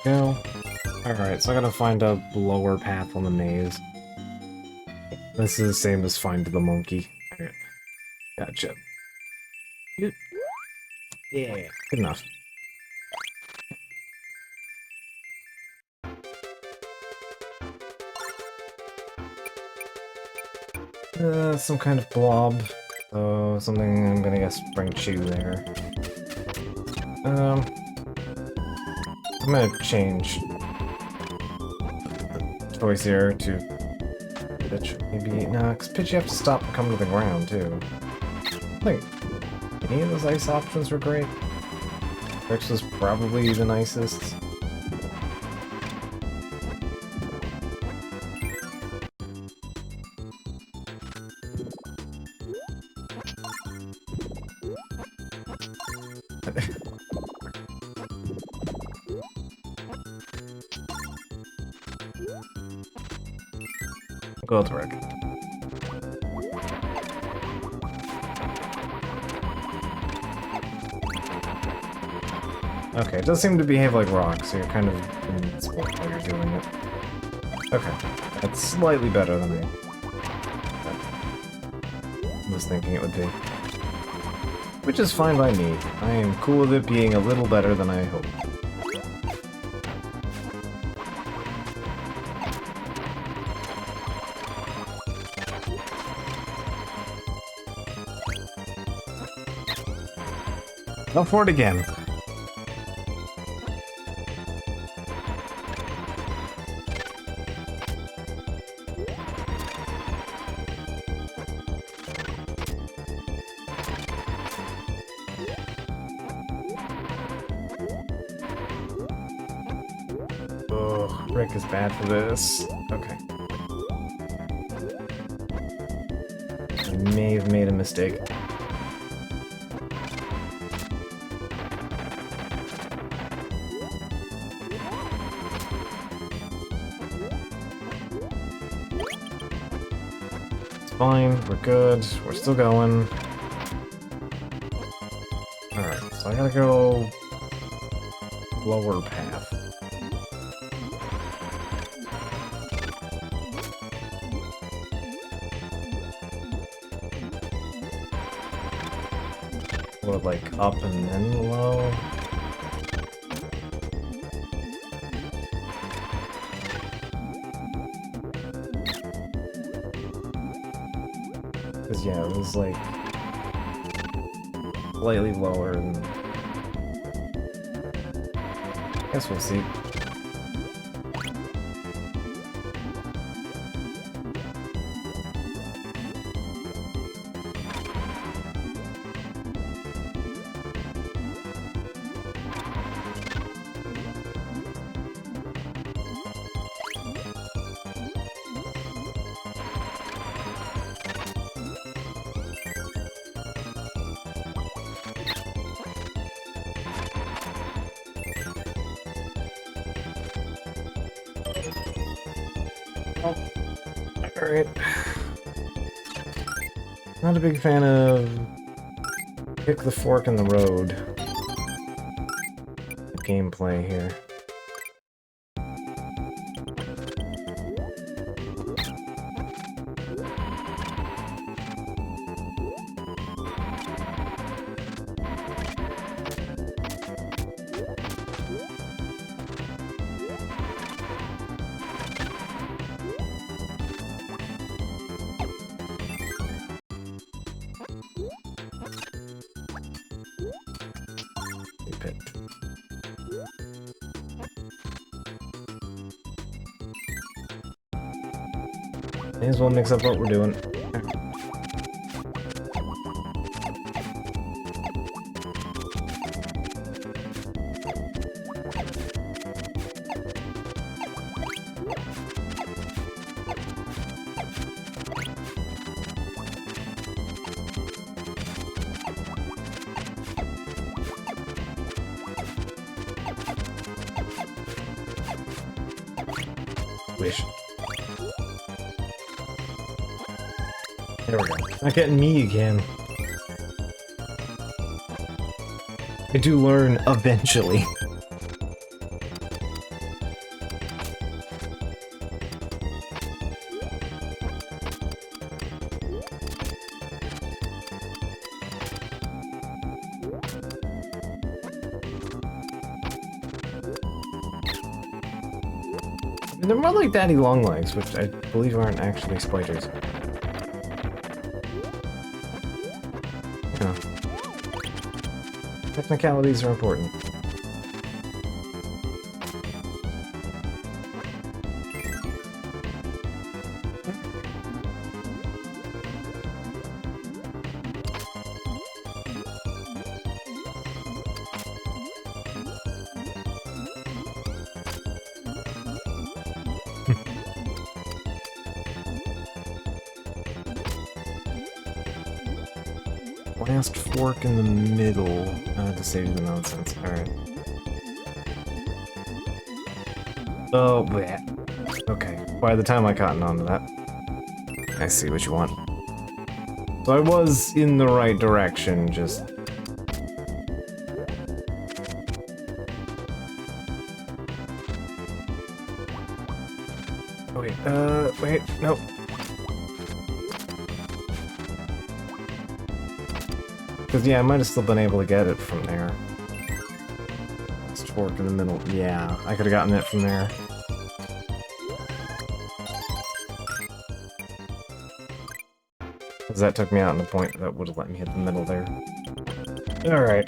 Go. Alright, so I gotta find a lower path on the maze. This is the same as find the monkey. Alright. Gotcha. Good. Yeah, good enough. Some kind of blob. So, something I'm gonna guess bring Chew there. I'm gonna change the choice here to pitch. Maybe no, because pitch you have to stop and come to the ground too. I think any of those ice options were great. Rex was probably the nicest. Go with Rick. Okay, it does seem to behave like rocks, so you're kind of invincible while you're doing it. Okay, that's slightly better than I was thinking it would be. Which is fine by me. I am cool with it being a little better than I hoped. Go for it again. Rick is bad for this. Okay. I may have made a mistake. It's fine, we're good, we're still going. Alright, so I gotta go lower path. What, like up and then low? Cause yeah, it was like slightly lower and guess we'll see. Oh, alright. Not a big fan of pick the fork in the road gameplay here. May as well mix up what we're doing. Wish. There we go. Not getting me again. I do learn eventually. They're more like daddy longlegs, which I believe aren't actually spiders. Yeah. Technicalities are important. Last fork in the middle to save the nonsense. Alright. Oh, bleh. Okay. By the time I cottoned onto that, I see what you want. So I was in the right direction, just... wait, nope. Because, yeah, I might have still been able to get it from there. Last fork in the middle. Yeah, I could have gotten it from there. Because that took me out on the point that would have let me hit the middle there. Alright.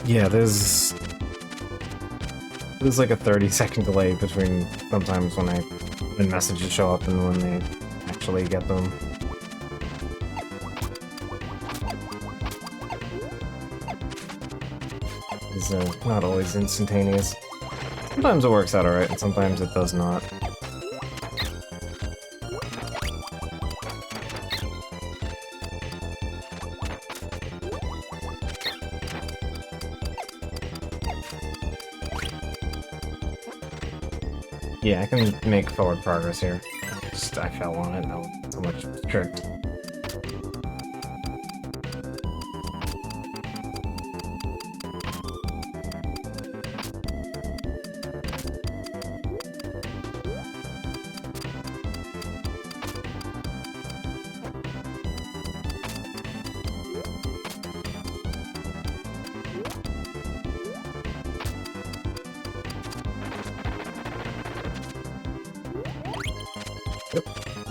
Yeah, there's like a 30-second delay between sometimes when messages show up and when they actually get them. is not always instantaneous. Sometimes it works out alright, and sometimes it does not. Yeah, I can make forward progress here. Just, I fell on it, that was so much tricked.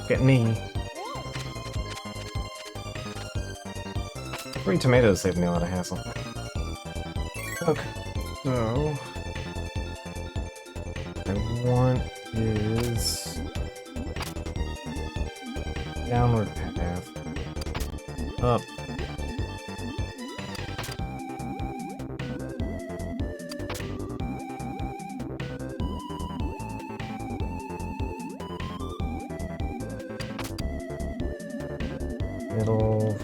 Get me. Free tomatoes saved me a lot of hassle. Okay, so... what I want is... downward path. Up. Middle.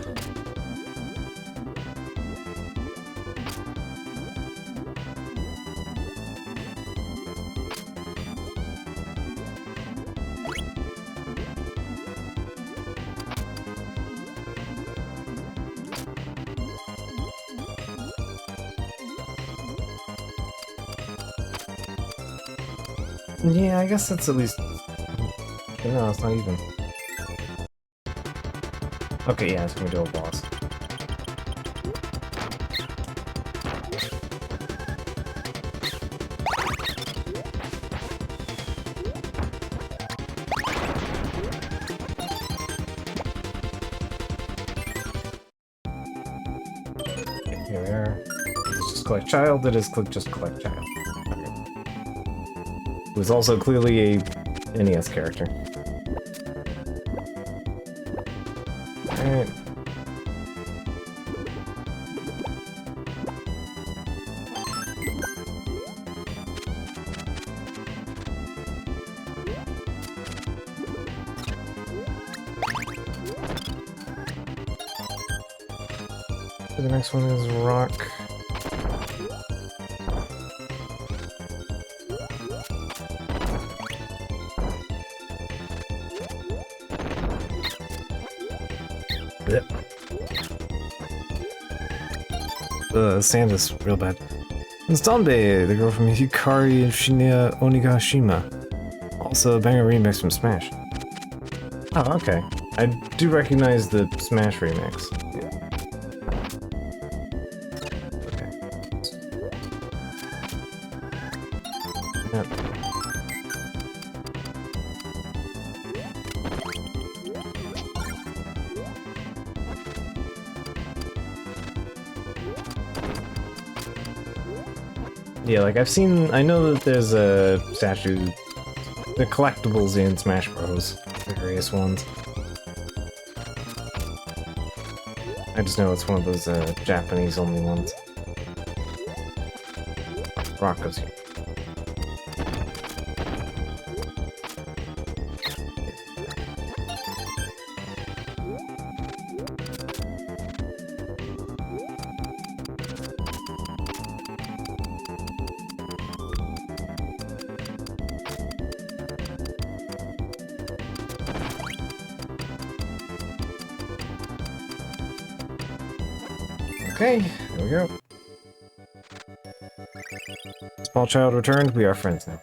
Yeah, I guess that's at least... no, it's not even. Okay, yeah, it's gonna do a boss. Here. Let's just collect child, it is just collect child. It was also clearly a NES character. Alright. The next one is rock. Sand is real bad. It's Danbe, the girl from Hikari Shinya Onigashima. Also a banger remix from Smash. Oh, okay. I do recognize the Smash remix. Yeah. Okay. Yep. Yeah, like I know that there's a statue, the collectibles in Smash Bros. Various ones. I just know it's one of those Japanese only ones. Rock goes here. Okay, there we go. Small child returned, we are friends now.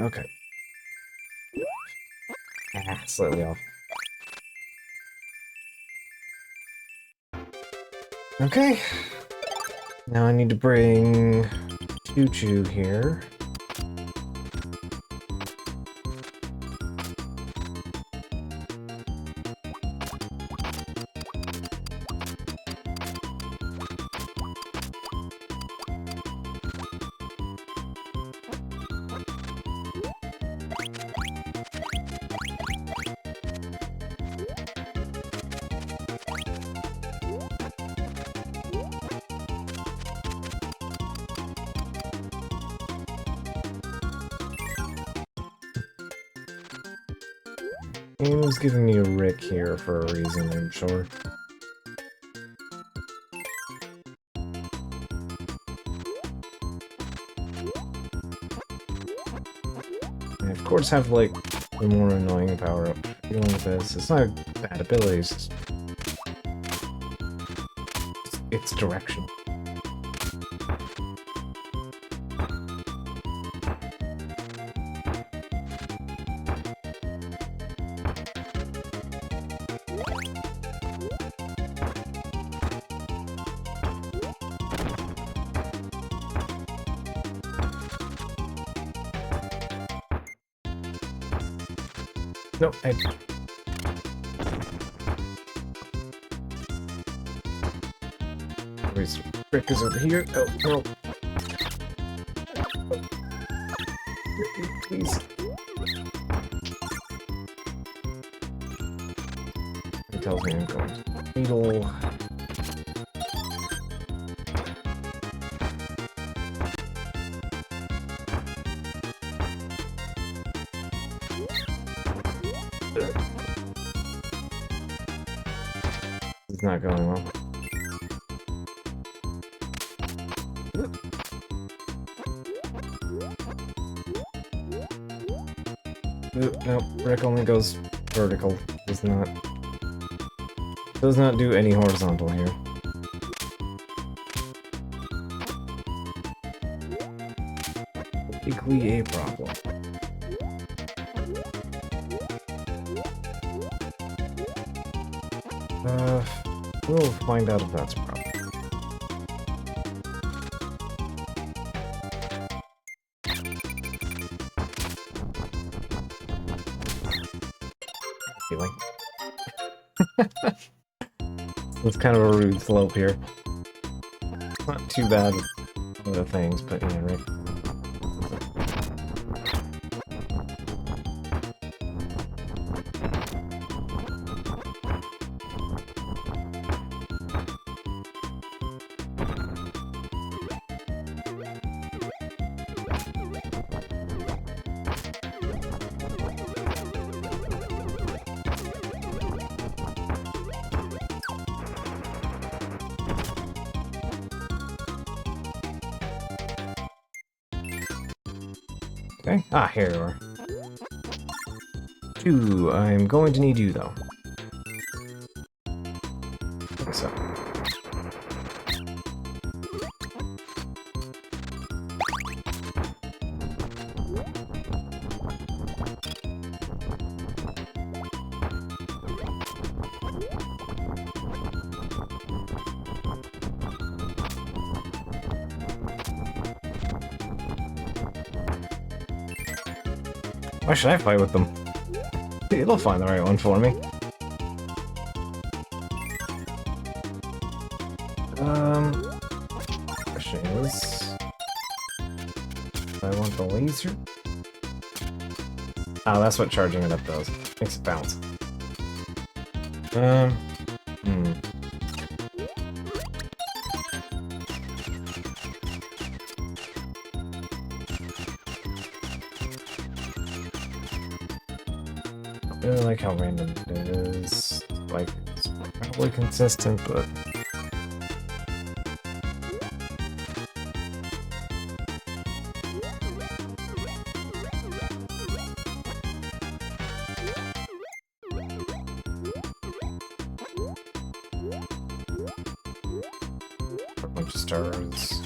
Okay. Slightly off. Okay. Now I need to bring Choo-Choo here. Game is giving me a Rick here for a reason, I'm sure. I of course have like the more annoying power up dealing with this. It's not a bad ability, it's just its direction. No, Rick is over here. Oh, no. Please. It tells me I'm going to Beetle. It's not going well. No, Rick only goes vertical. Does not do any horizontal here. Equally a problem. We'll find out if that's a problem. Feeling. It's kind of a rude slope here. Not too bad with other things, but yeah, right. Okay. Ah, here you are. 2. I'm going to need you, though. Like so. Why should I fight with them? It'll find the right one for me. Question is... do I want the laser? Ah, that's what charging it up does. Makes it bounce. I really like how random it is. Like, it's probably consistent, but... a bunch of stars.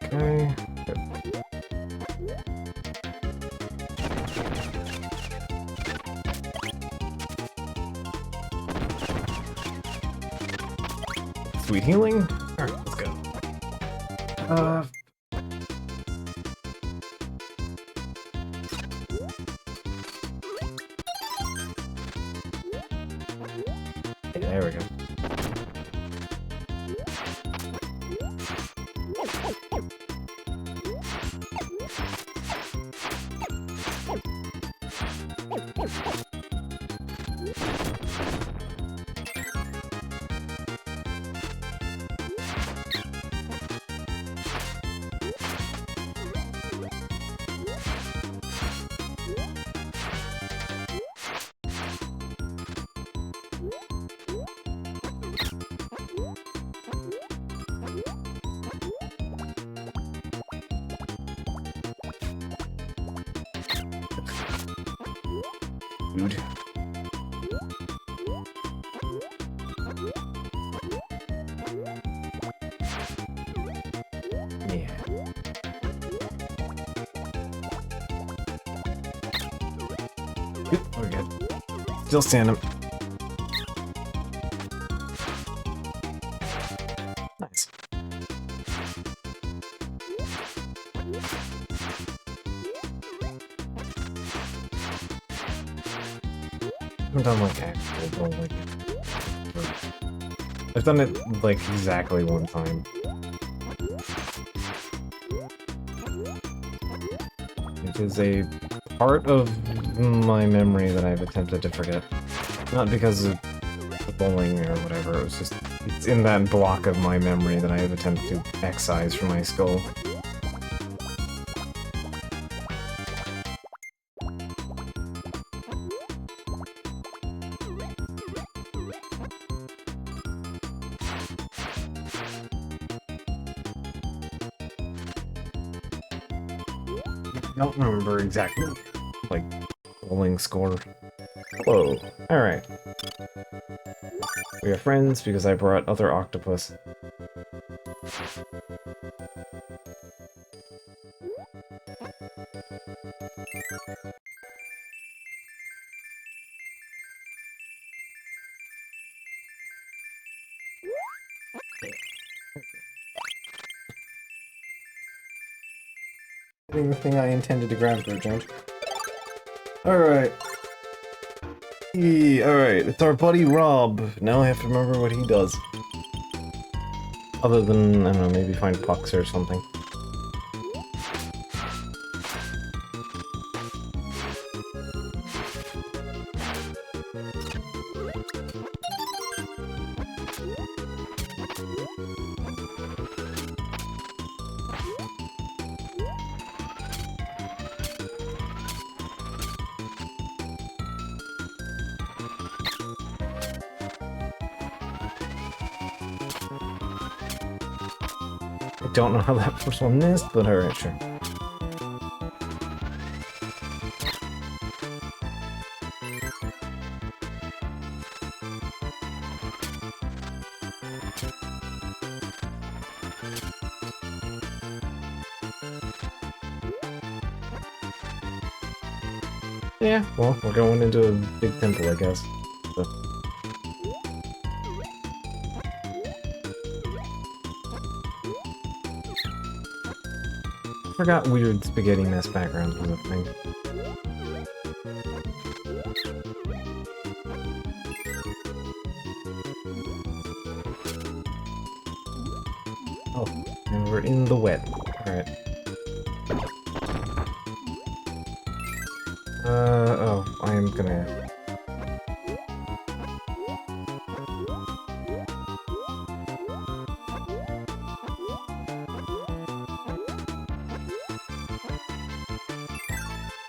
Okay. Good. Sweet healing? Alright, let's go. There we go. Dude. Yeah. Good, we're good. Still standing. Nice. I've done like actual bowling. I've done it like exactly one time. It is a part of my memory that I've attempted to forget. Not because of the bowling or whatever, it was just... It's in that block of my memory that I have attempted to excise from my skull. I don't remember exactly, like, bowling score. Whoa. Alright. We are friends because I brought other octopus. The thing I intended to grab for a change. Alright. Alright, it's our buddy Rob. Now I have to remember what he does. Other than, I don't know, maybe find pucks or something. I don't know how that first one missed, but alright, sure. Yeah, well, we're going into a big temple, I guess. So. I forgot weird spaghetti mess backgrounds was a thing. Oh, and we're in the wet. Alright. Oh, I am gonna...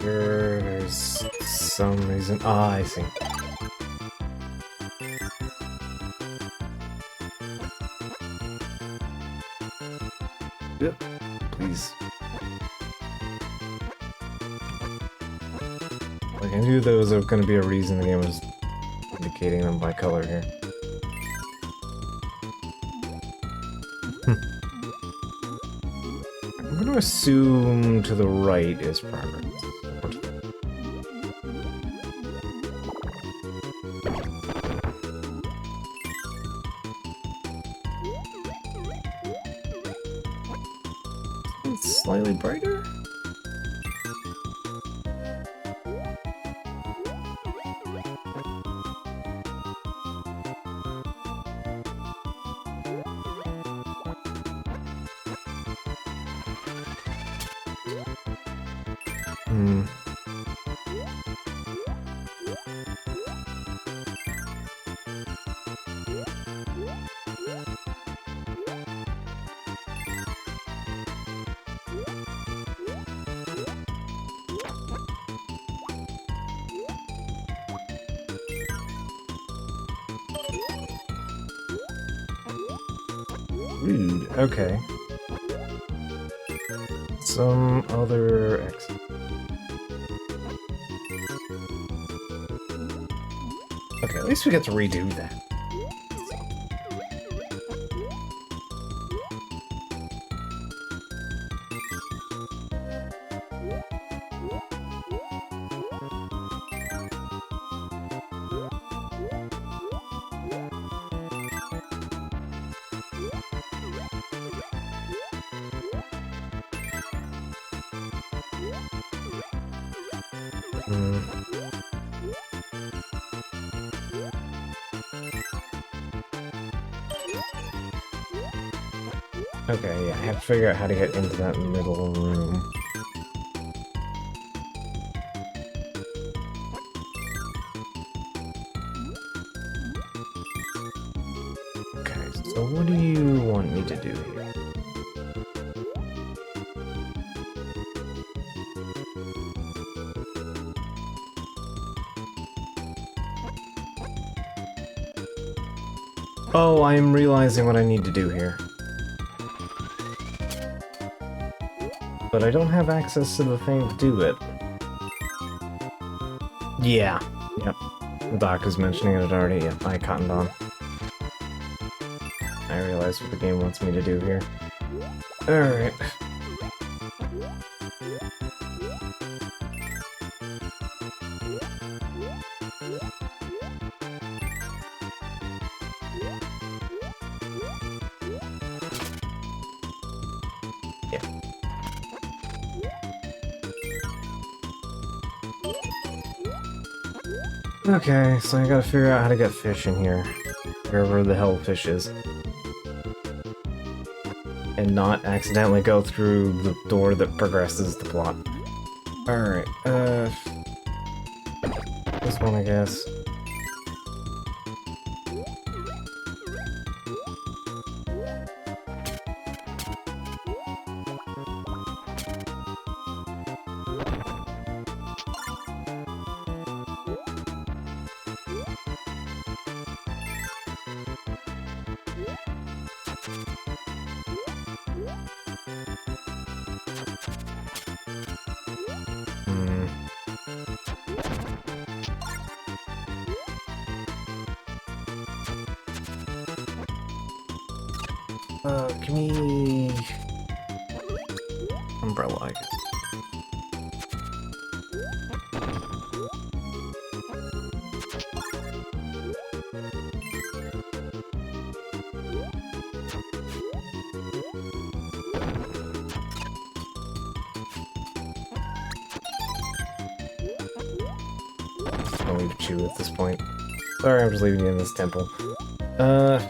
There's some reason... Ah, I see. Yep, please. Like, I knew there was going to be a reason the game was indicating them by color here. I'm going to assume to the right is progress. It's slightly brighter? Hmm. Rude. Okay. Some other exit. Okay, at least we get to redo that. Okay, yeah, I have to figure out how to get into that middle room. Okay, so what do you want me to do here? Oh, I'm realizing what I need to do here. But I don't have access to the thing to do it. Yeah. Yep. Doc is mentioning it already. Yep, I cottoned on. I realize what the game wants me to do here. Alright. Okay, so I gotta figure out how to get fish in here. Wherever the hell fish is. And not accidentally go through the door that progresses the plot. Alright, this one, I guess. Give me... umbrella, I guess. I'll leave Chew at this point. Sorry, I'm just leaving you in this temple. There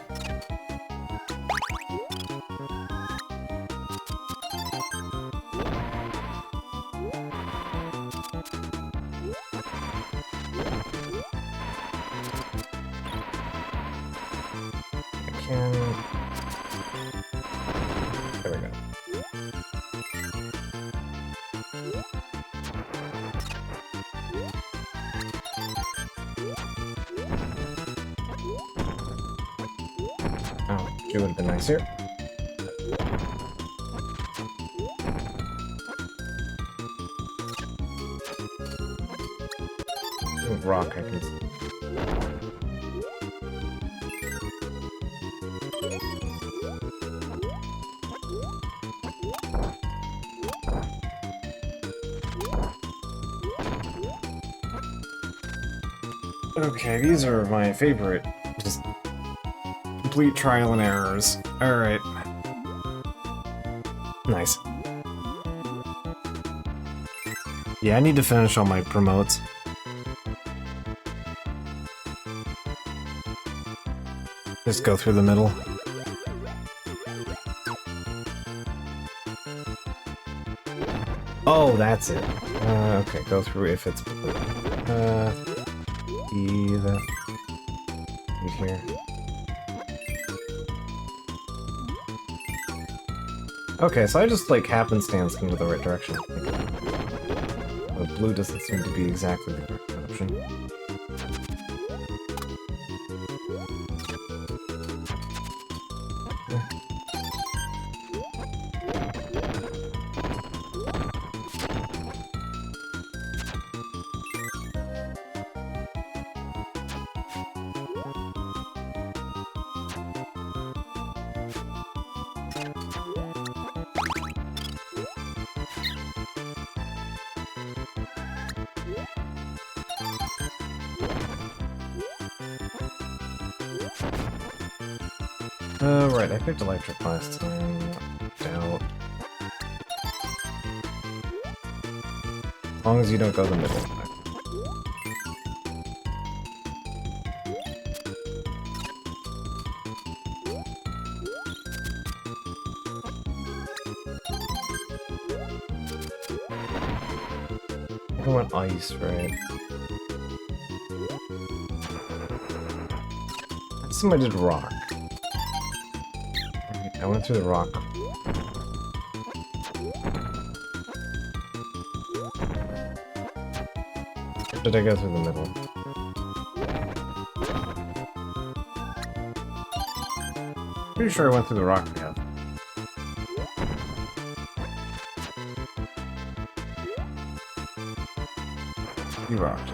we go. Oh, it would have been nicer. Rock, I can... Okay, these are my favorite. Just complete trial and errors. Alright. Nice. Yeah, I need to finish all my promotes. Just go through the middle. Oh, that's it. Okay, go through if it's blue. Either... Right here. Okay, so I just, like, happenstance into the right direction. But blue doesn't seem to be exactly the correct option. Right, I picked electric last time. Out. As long as you don't go the middle. I want ice, right? Somebody did rock. Right, I went through the rock. Or did I go through the middle? Pretty sure I went through the rock path. You rocked.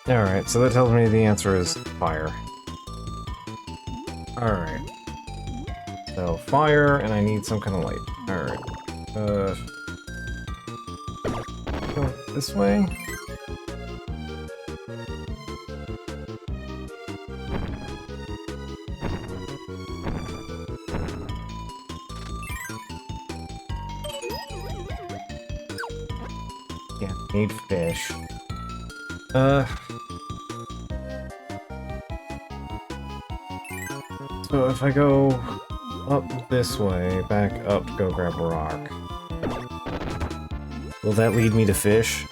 Alright, so that tells me the answer is fire. Alright. So, fire, and I need some kind of light. Alright. Go this way? Yeah, need fish. So if I go up this way, back up to go grab a rock, will that lead me to fish?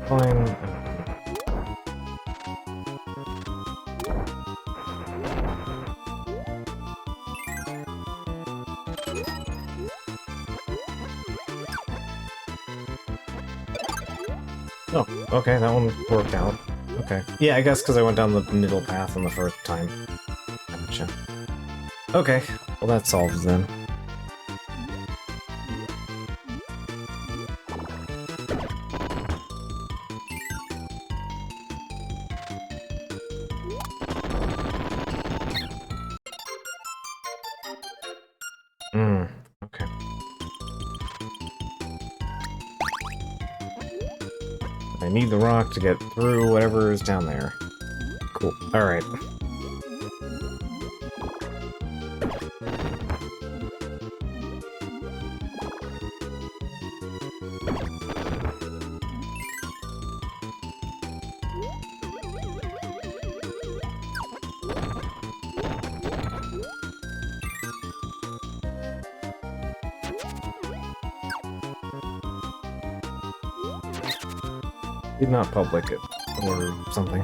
Fine. Oh, okay, that one worked out. Okay. Yeah, I guess because I went down the middle path on the first time. Gotcha. Okay, well that solves then. Okay. I need the rock to get through whatever is down there. Cool. Alright. Did not public it, or something.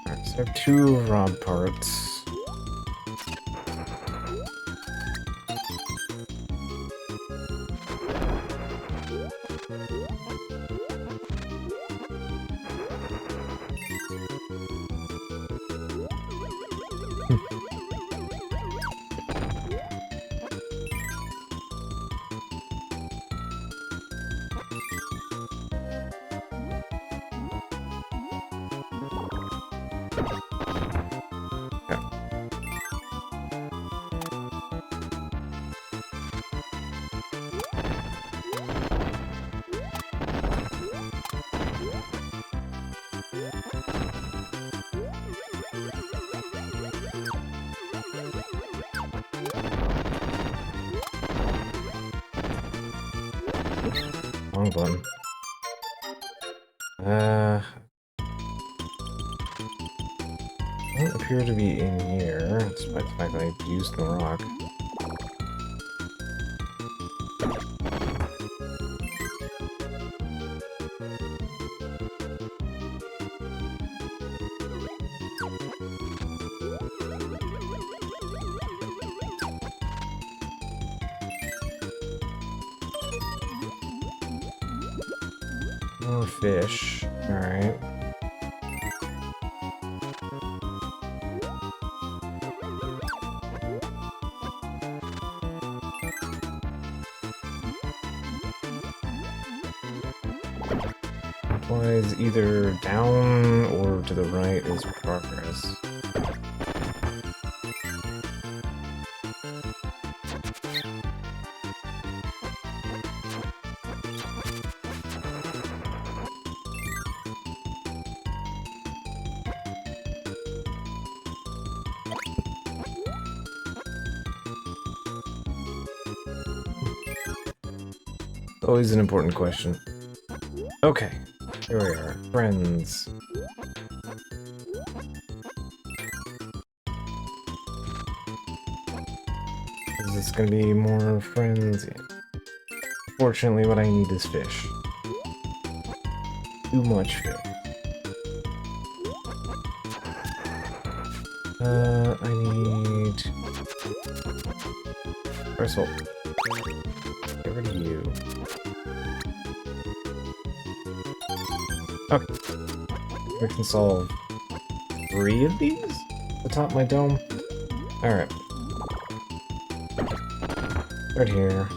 Alright, so I have 2 rod parts. wrong button. Don't appear to be in here, despite the fact that I've used the rock. More fish. Alright. Implies either down or to the right is progress. Always an important question. Okay, here we are. Friends. Is this gonna be more friends? Yeah. Fortunately, what I need is fish. Too much fish. I need... First of all, get rid of you. Okay. We can solve 3 of these atop my dome. Alright. Right here.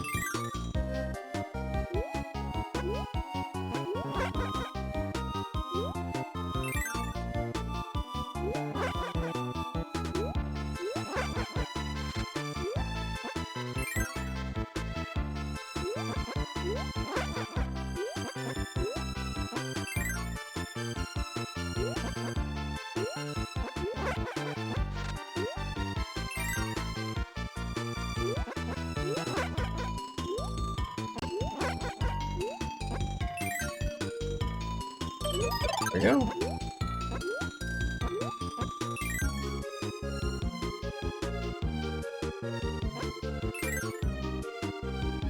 There we go.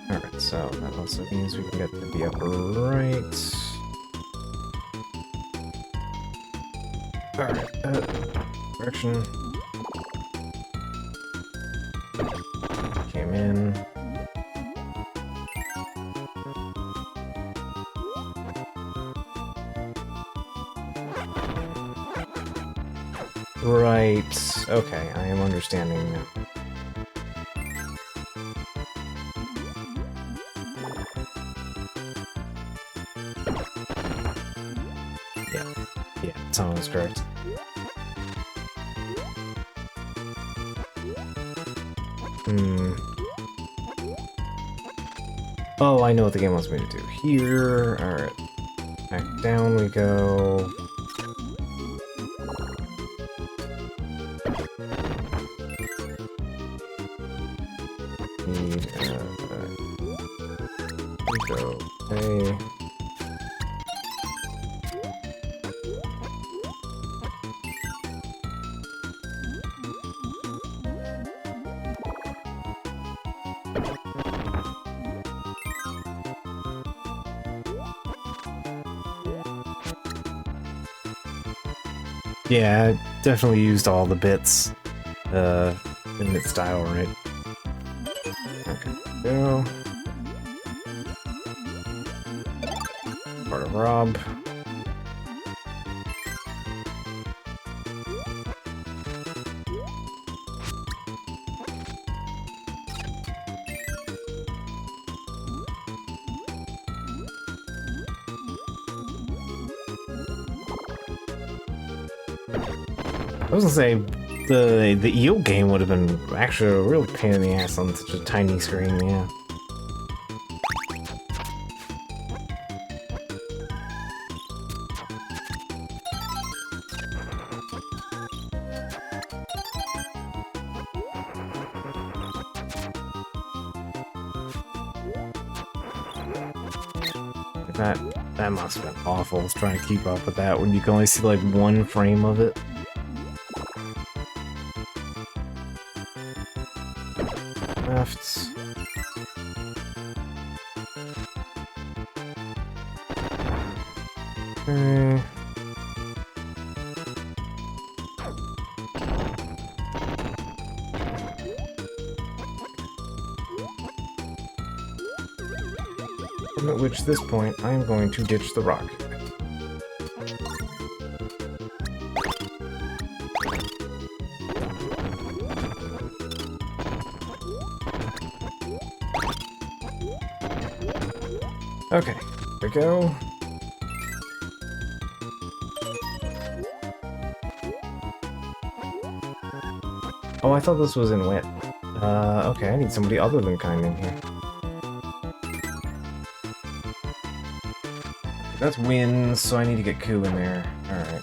Alright, so that also means we can get to the upper right. Alright, direction. Came in. Right. Okay, I am understanding now. Yeah, sounds correct. Oh, I know what the game wants me to do. Here, alright. Back down we go. Need, go, okay. Yeah, I definitely used all the bits in its style, right? Okay, go. Part of Rob. I was gonna say, the eel game would have been actually a real pain in the ass on such a tiny screen, yeah. That must have been awful, trying to keep up with that when you can only see like one frame of it. Left. Okay. At which this point I am going to ditch the rock. Okay, here we go. Oh, I thought this was in wet. Okay, I need somebody other than Kind in here. That's wins, so I need to get Koo in there. Alright.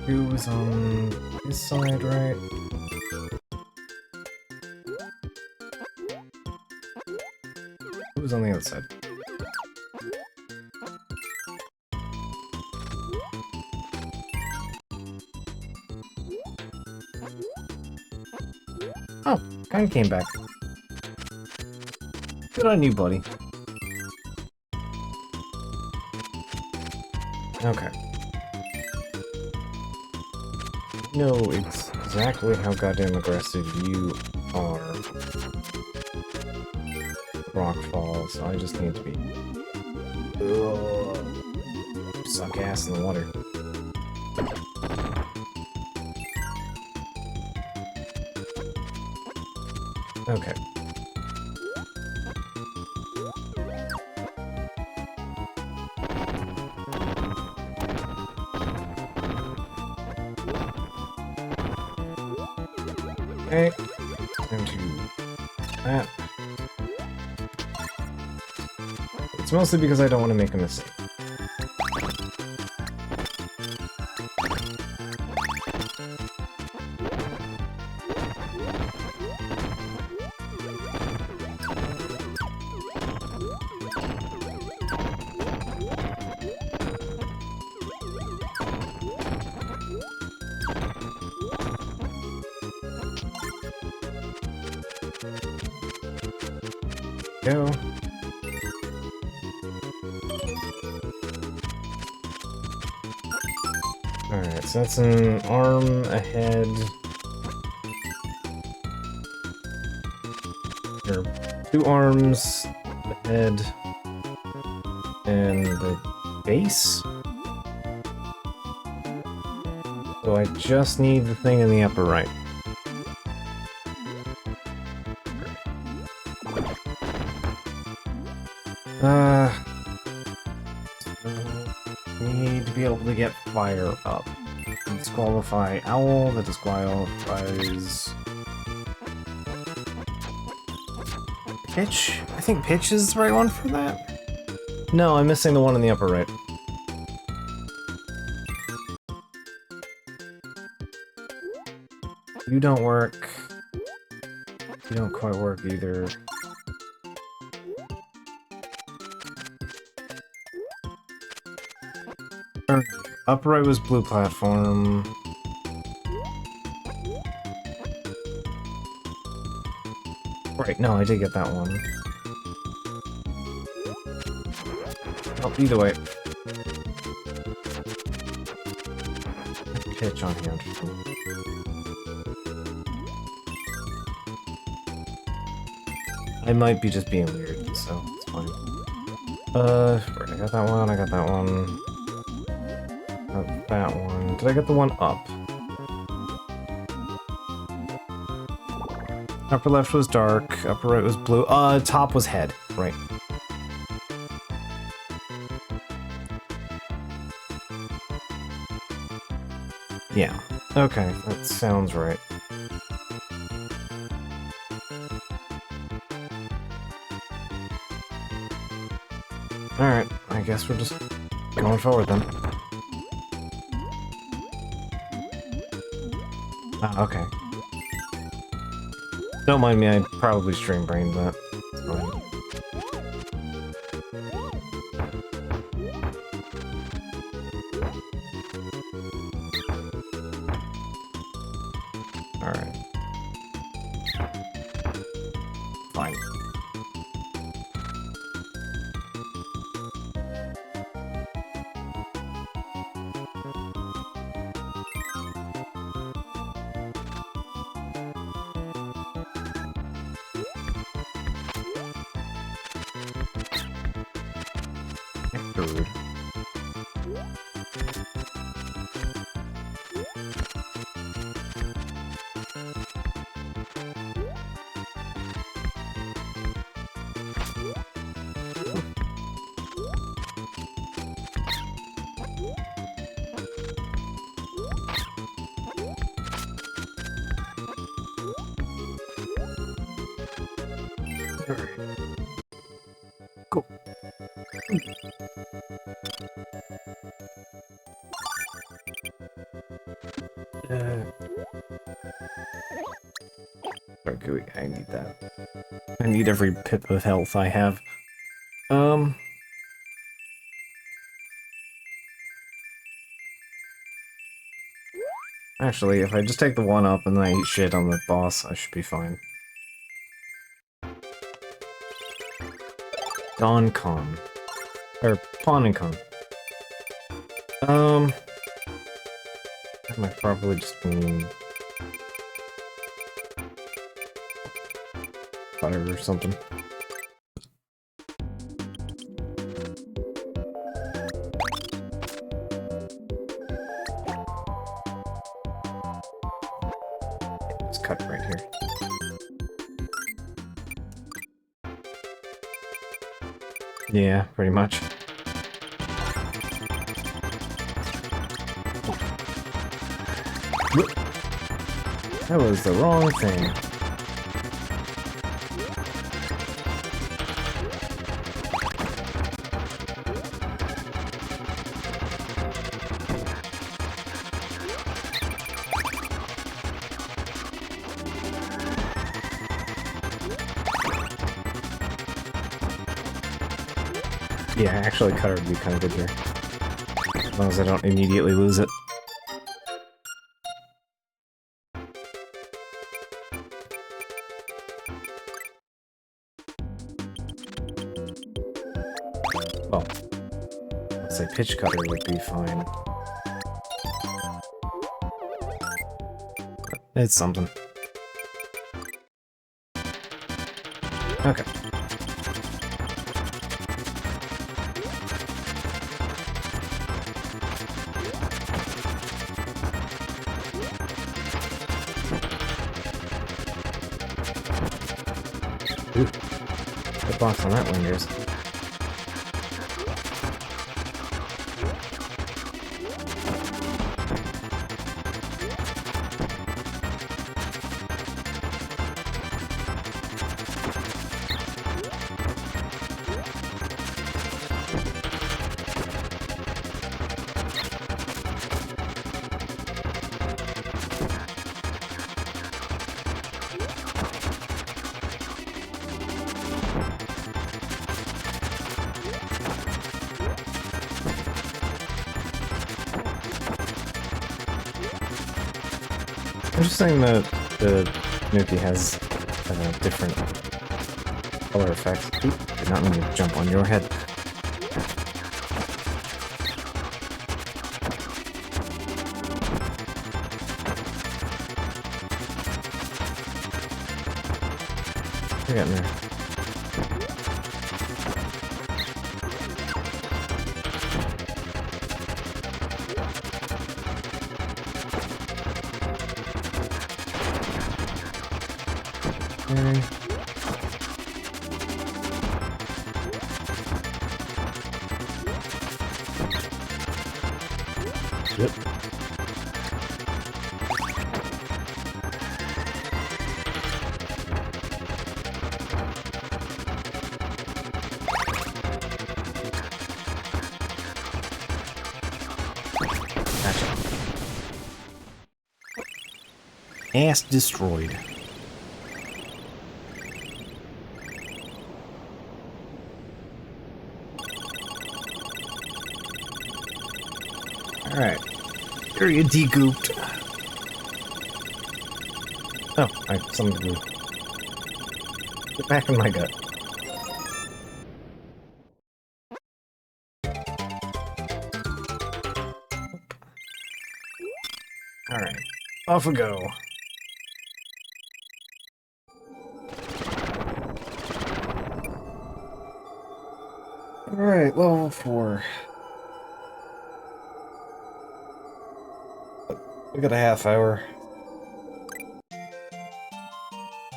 Koo was on his side, right? Who was on the other side? Oh, Kind came back. Good on you, buddy. Okay. Know exactly how goddamn aggressive you are. Rock falls. I just need to be. Ugh. Suck ass in the water. Okay. Okay, time to that. It's mostly because I don't want to make a mistake. Go. Alright, so that's an arm ahead. Or 2 arms, the head, and the base. So I just need the thing in the upper right. Need to be able to get fire up. Disqualify Owl, that disqualifies... Pitch? I think Pitch is the right one for that? No, I'm missing the one in the upper right. You don't work. You don't quite work either. Upper right was blue platform. Right, no, I did get that one. Oh, either way. Pitch on hand. I might be just being weird, so it's fine. Right, I got that one, I got that one. Got that one. Did I get the one up? Upper left was dark, upper right was blue. Top was head, right. Yeah. Okay, that sounds right. Alright, I guess we're just going forward then. Ah, okay. Don't mind me, I probably stream brained that. It's fine. Alright. Fine. Rude. Cool. Sorry, Gooey, I need that. I need every pip of health I have. Actually, if I just take the one up and then I eat shit on the boss, I should be fine. Don Con. Or Pawn and Con. That might probably just mean butter or something. Just cut right here. Yeah, pretty much. That was the wrong thing. Yeah, actually cutter would be kind of good here. As long as I don't immediately lose it. Well, let's say pitch cutter would be fine. It's something. Okay. Ooh. The box on that lingers. Interesting that the Nuki has different color effects. Oop, did not mean to jump on your head. We're getting there. Okay. Yep. Ass destroyed. Alright. Area degooped. Oh, alright, something blue. Get back in my gut. Alright. Off we go. Alright, level 4. We got a half hour.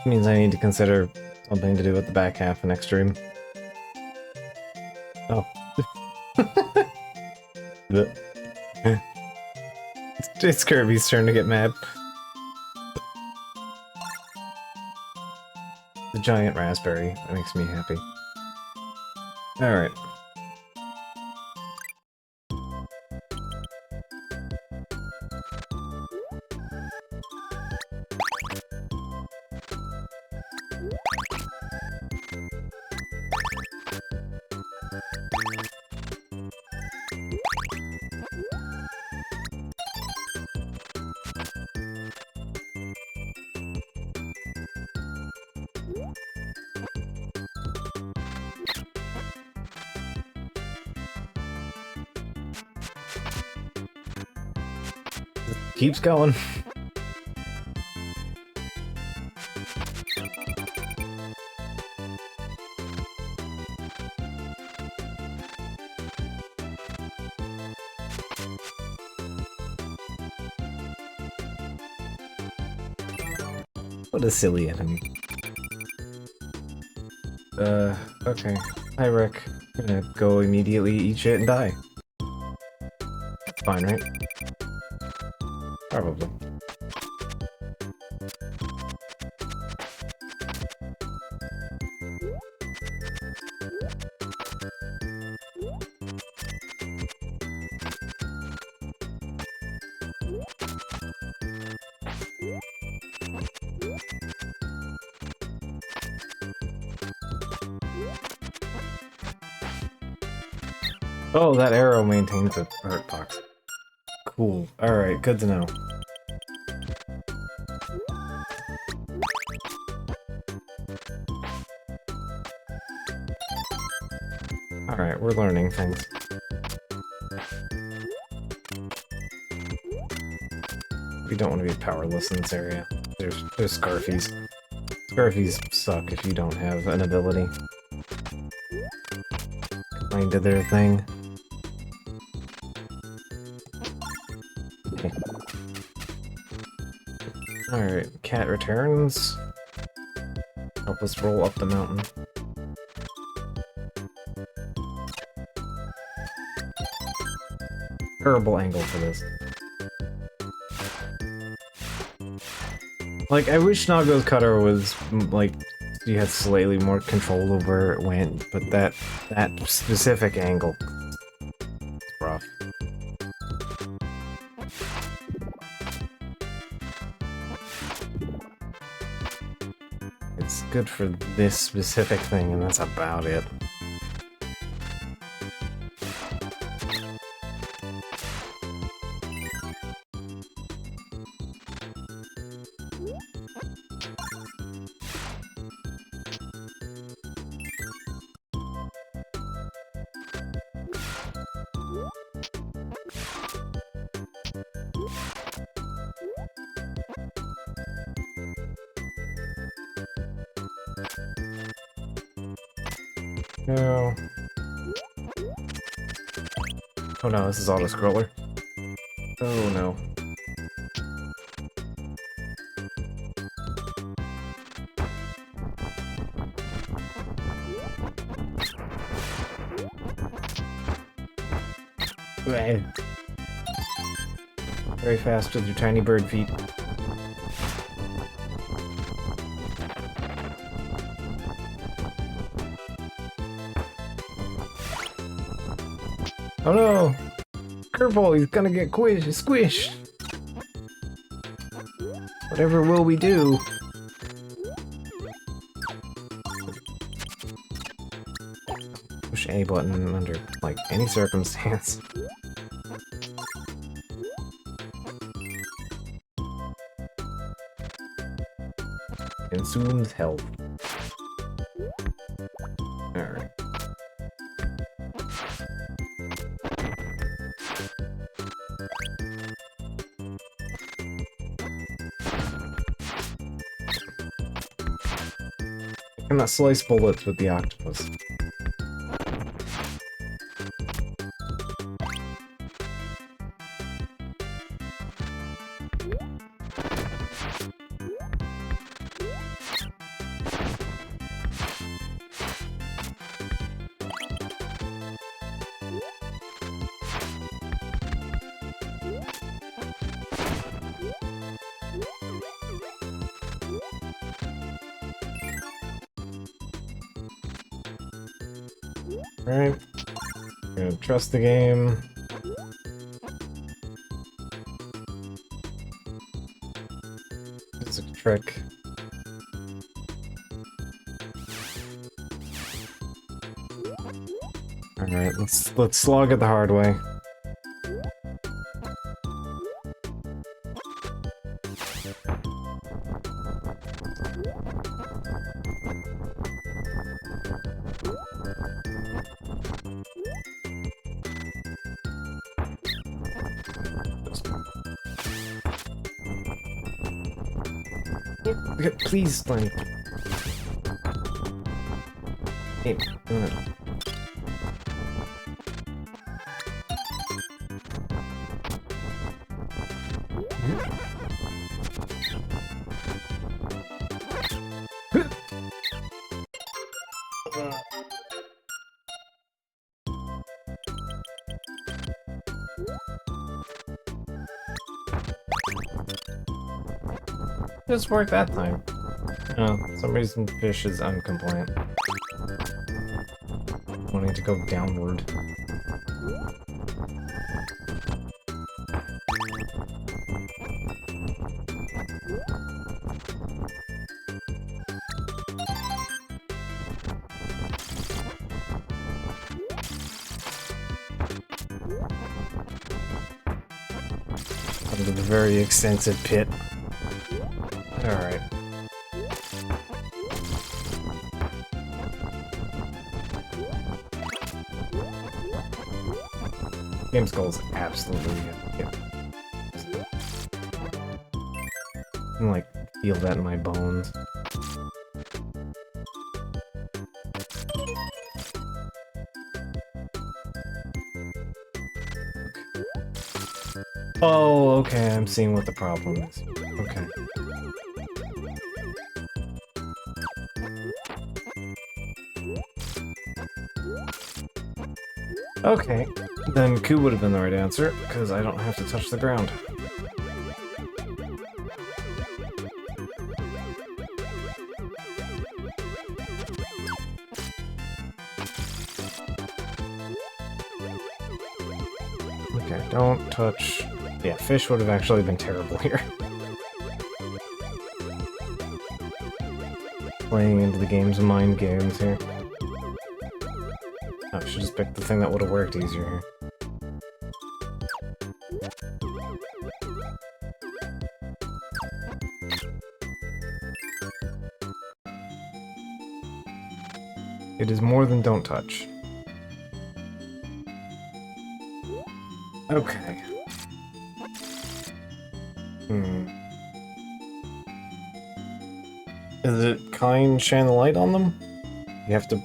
Means I need to consider something to do with the back half of next stream. Oh. It's Kirby's turn to get mad. The giant raspberry. That makes me happy. Alright. Keeps going. What a silly enemy. Okay. Hi, Rick. I'm gonna go immediately eat shit and die. Fine, right? Probably. Oh, that arrow maintains a hurt box. Cool. Alright, good to know. Alright, we're learning things. We don't want to be powerless in this area. There's Scarfies. Scarfies suck if you don't have an ability. Kind of their thing. Okay. Alright, cat returns. Help us roll up the mountain. Terrible angle for this. Like, I wish Nago's cutter was, like, you had slightly more control over where it went, but that specific angle is rough. It's good for this specific thing, and that's about it. No. Oh no, this is auto-scroller. Oh no. Very fast with your tiny bird feet. Oh no! Curveball, he's gonna get squished! Whatever will we do? Push A button under, like, any circumstance. Consumes health. Alright. I cannot slice bullets with the octopus. Alright. Gonna trust the game. It's a trick. Alright, let's slog it the hard way. Please, like... Hey, no. Just worked that time. Oh, for some reason fish is uncompliant. Wanting to go downward. Into the very extensive pit. Alright. Game's goal is absolutely good. I can, like, feel that in my bones. Oh, okay, I'm seeing what the problem is. Okay. Okay, then Q would have been the right answer, because I don't have to touch the ground. Okay, don't touch... Yeah, fish would have actually been terrible here. Playing into the game's mind games here. Oh, I should just pick the thing that would have worked easier here. It is more than don't touch. Okay. Is it kind shine the light on them? You have to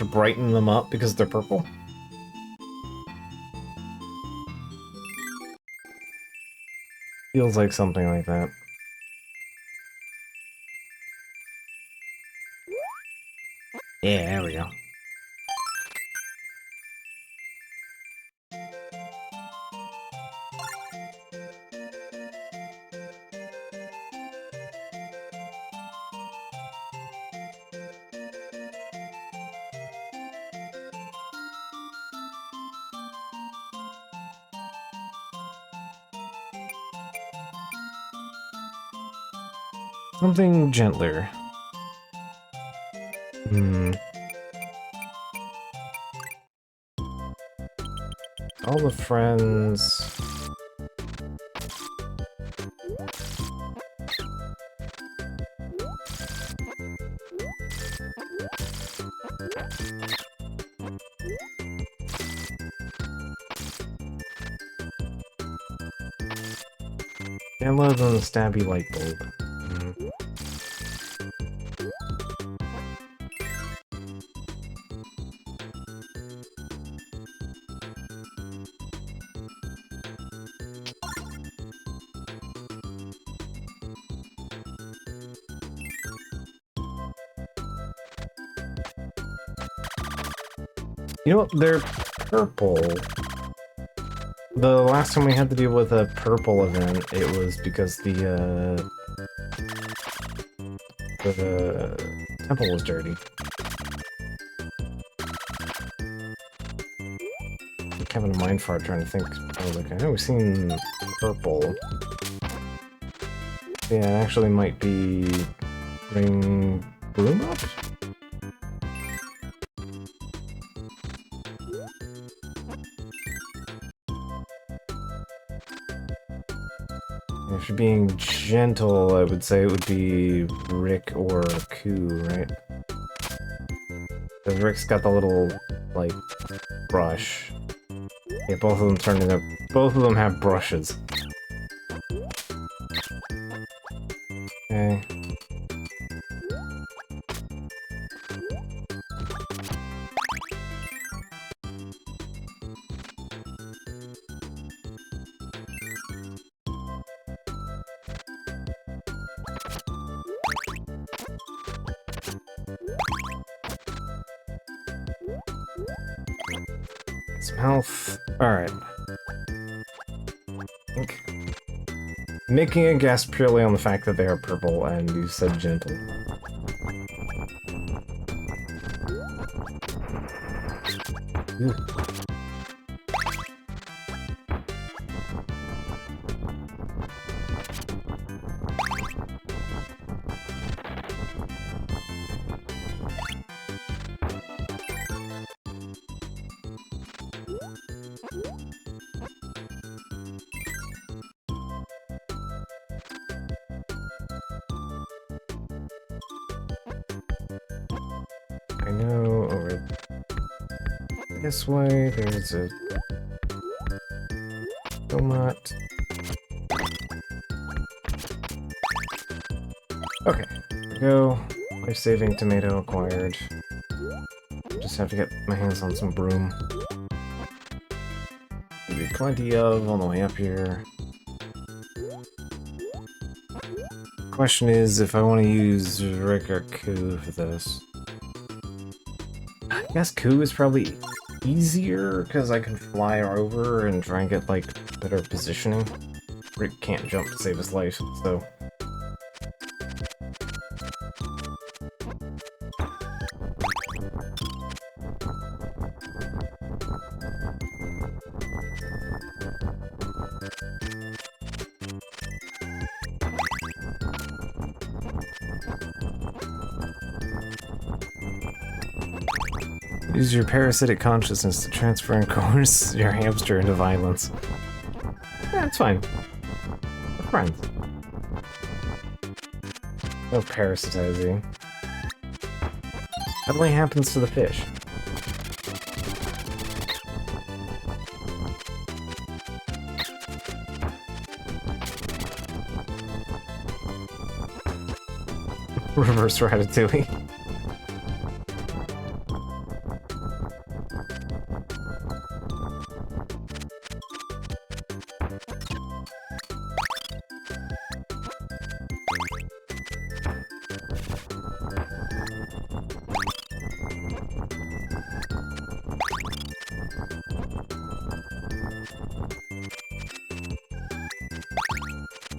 brighten them up because they're purple? Feels like something like that. Yeah, there we go. Something gentler. All the friends... Gentler than the stabby light bulb. You know what? They're purple. The last time we had to deal with a purple event, it was because the temple was dirty. I'm having a mind fart trying to think. I was like, I know we've seen purple. Yeah, it actually might be bring Bloom up? If you're being gentle, I would say it would be Rick or Koo, right? Because Rick's got the little, like, brush. Yeah, both of them turn into... Both of them have brushes. Okay. Some health. Alright. Making a guess purely on the fact that they are purple, and you said gentle. Ooh. I know over this way there's a donut. Okay, here we go. Life-saving tomato acquired. Just have to get my hands on some broom. There'll be plenty of on the way up here. Question is if I want to use Rick or Koo for this. I guess Koo is probably easier because I can fly over and try and get like better positioning. Rick can't jump to save his life, so. Use your parasitic consciousness to transfer and coerce your hamster into violence. Yeah, that's fine. We're friends. No parasitizing. That only happens to the fish. Reverse Ratatouille.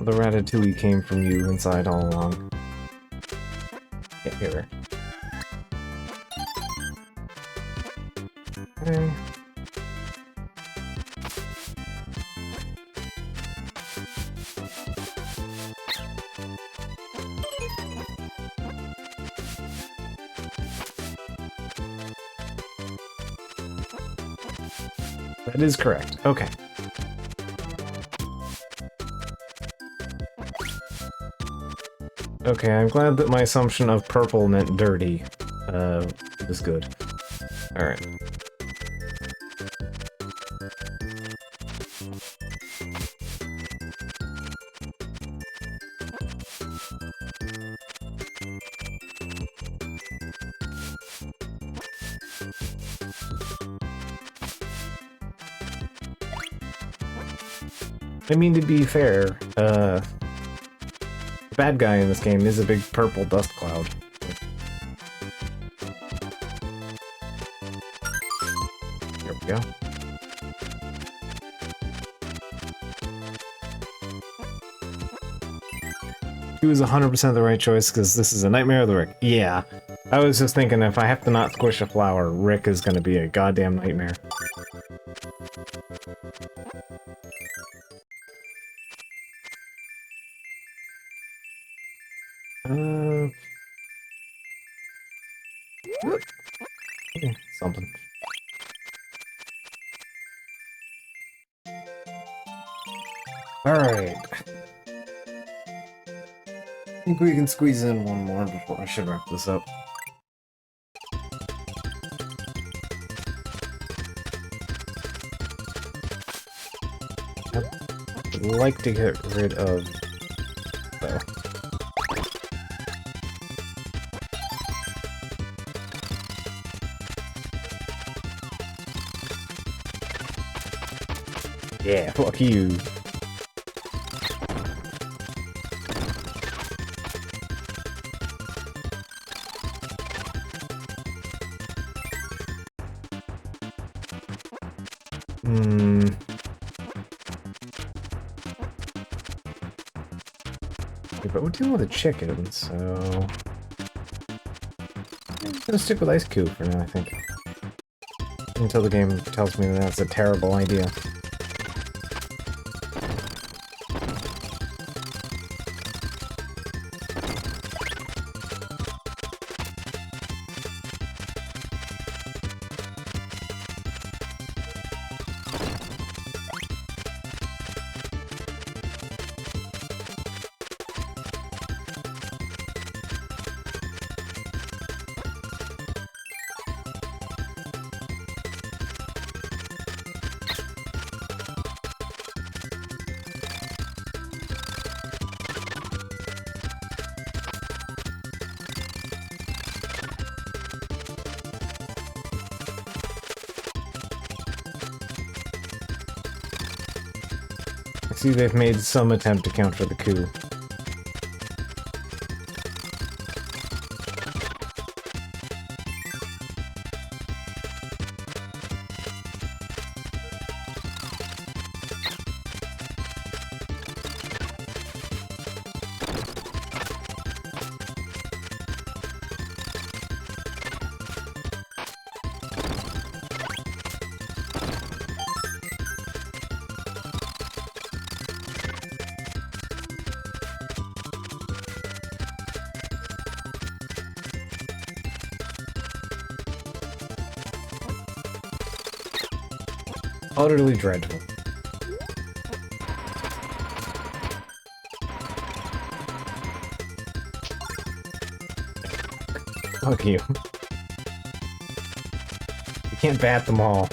The Ratatouille came from you inside all along. Yeah, here. Okay. That is correct. Okay. Okay, I'm glad that my assumption of purple meant dirty was good. Alright. I mean, to be fair, the bad guy in this game is a big purple dust cloud. Here we go. He was 100% the right choice, because this is a Nightmare of the Rick. Yeah. I was just thinking, if I have to not squish a flower, Rick is gonna be a goddamn nightmare. Something. Alright. I think we can squeeze in one more before I should wrap this up. I'd like to get rid of... though. Yeah, fuck you. But we're dealing with a chicken, so... I'm gonna stick with Ice Cube for now, I think. Until the game tells me that that's a terrible idea. I see they've made some attempt to counter the coup. Utterly dreadful. Fuck you. You can't bat them all.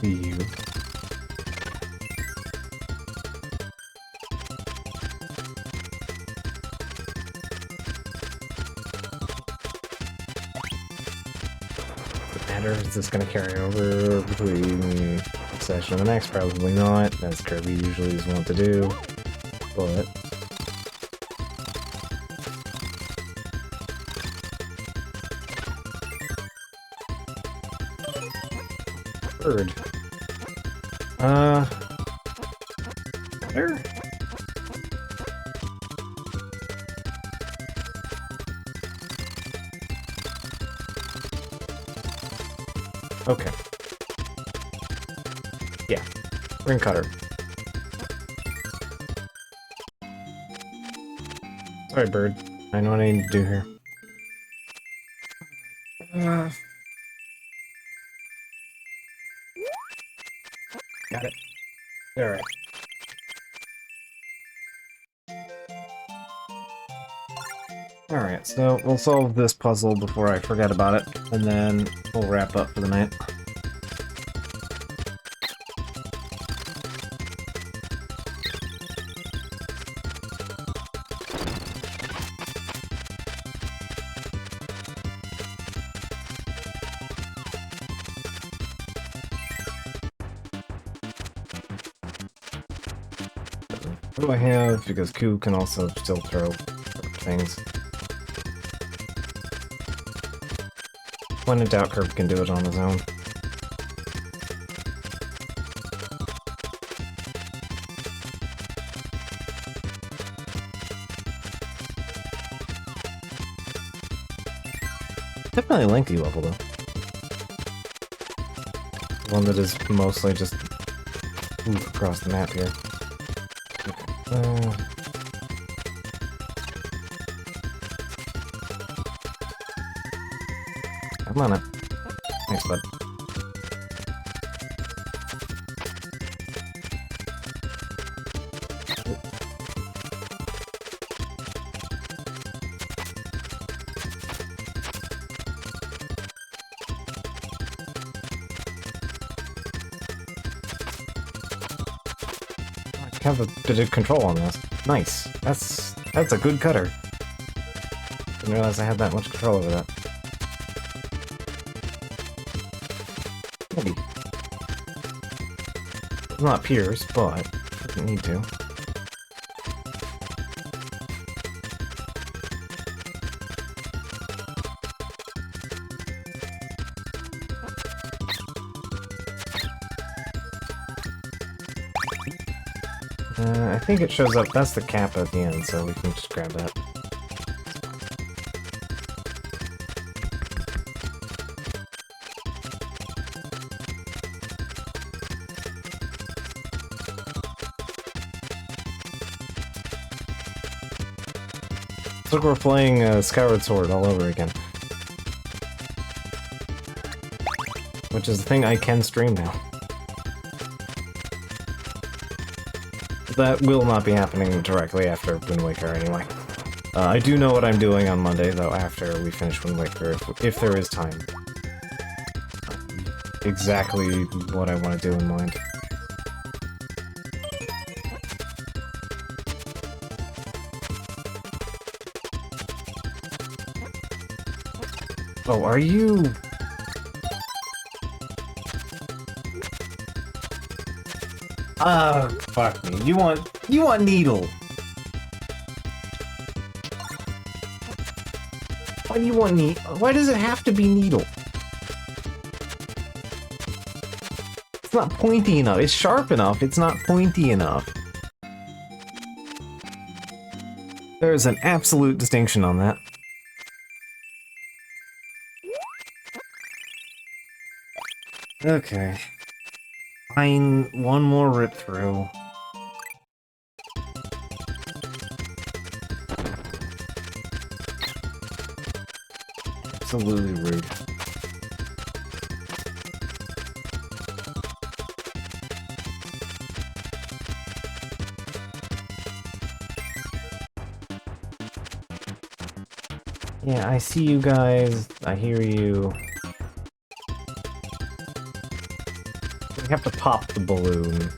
You. The matter is this going to carry over between session and the next? Probably not, as Kirby usually is wont to do, but Bird. Where? Okay. Yeah. Ring cutter. Sorry, bird. I know what I need to do here. Got it. Alright. Alright, so we'll solve this puzzle before I forget about it, and then we'll wrap up for the night. What do I have? Because Q can also still throw things. When in doubt, Kirby can do it on his own. Definitely a lengthy level, though. One that is mostly just move across the map here. Come on up. Thanks, bud. I have a bit of control on this. Nice. That's a good cutter. Didn't realize I had that much control over that. Maybe. It's not Pierce, but doesn't need to. I think it shows up. That's the cap at the end, so we can just grab that. It's like we're playing Skyward Sword all over again. Which is the thing I can stream now. That will not be happening directly after Wind Waker anyway. I do know what I'm doing on Monday, though, after we finish Wind Waker, if there is time. Exactly what I want to do in mind. Oh, are you... fuck me. You want Needle. Why do you want Needle? Why does it have to be Needle? It's not pointy enough. It's sharp enough. It's not pointy enough. There is an absolute distinction on that. Okay. Fine, one more rip through. Absolutely rude. Yeah, I see you guys. I hear you. We have to pop the balloon.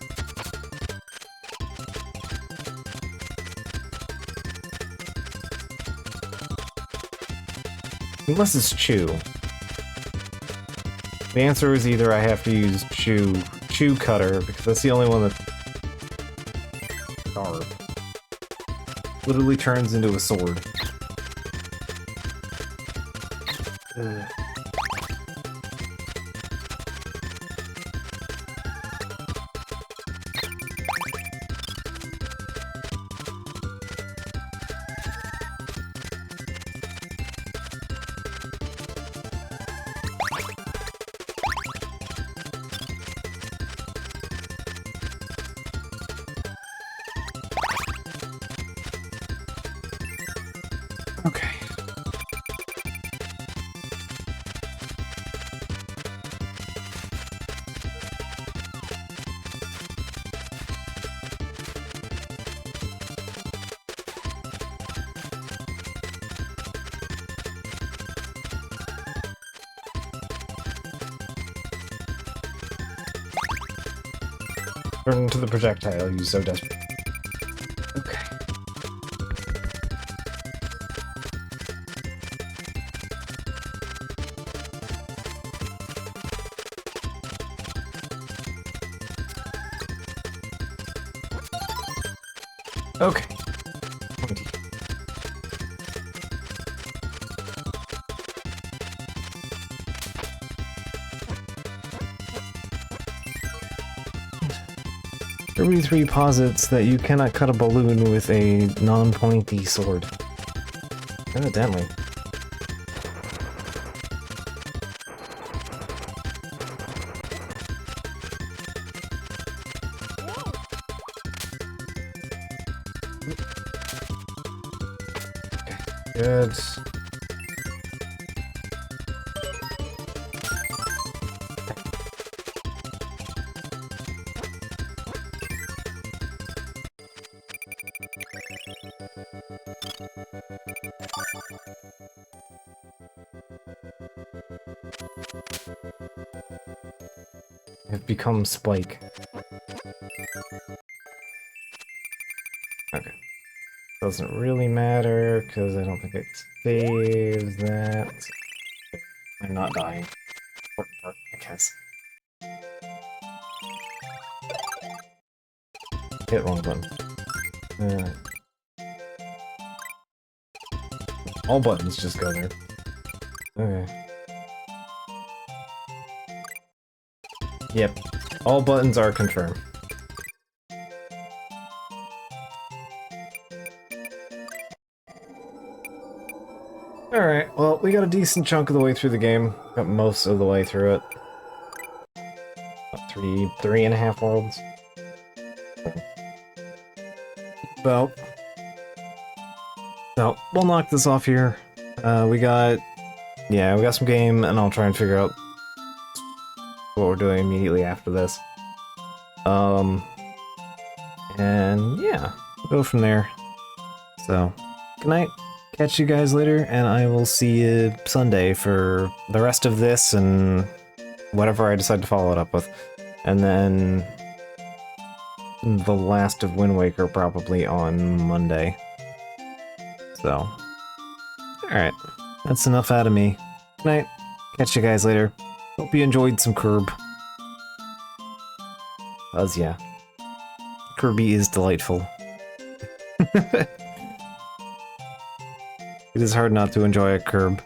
Unless it's Chew. The answer is either I have to use Chew Cutter, because that's the only one that... Garb. Literally turns into a sword. Okay. Turn to the projectile you so desperate. Okay. Okay. 20. Kirby 3 posits that you cannot cut a balloon with a non-pointy sword. Evidently. Okay, good. I've become Spike. Okay. Doesn't really matter, because I don't think it saves that. I'm not dying. Or, I guess. Hit wrong button. All buttons just go there. Okay. Yep. All buttons are confirmed. Alright, well, we got a decent chunk of the way through the game. Got most of the way through it. About three and a half worlds. Well, so we'll knock this off here. We got some game, and I'll try and figure out what we're doing immediately after this. And yeah, we'll go from there. So, good night. Catch you guys later, and I will see you Sunday for the rest of this and whatever I decide to follow it up with. And then the last of Wind Waker probably on Monday. So, alright. That's enough out of me. Good night. Catch you guys later. Hope you enjoyed some Kirby. Yeah. Kirby is delightful. It is hard not to enjoy a Kirby.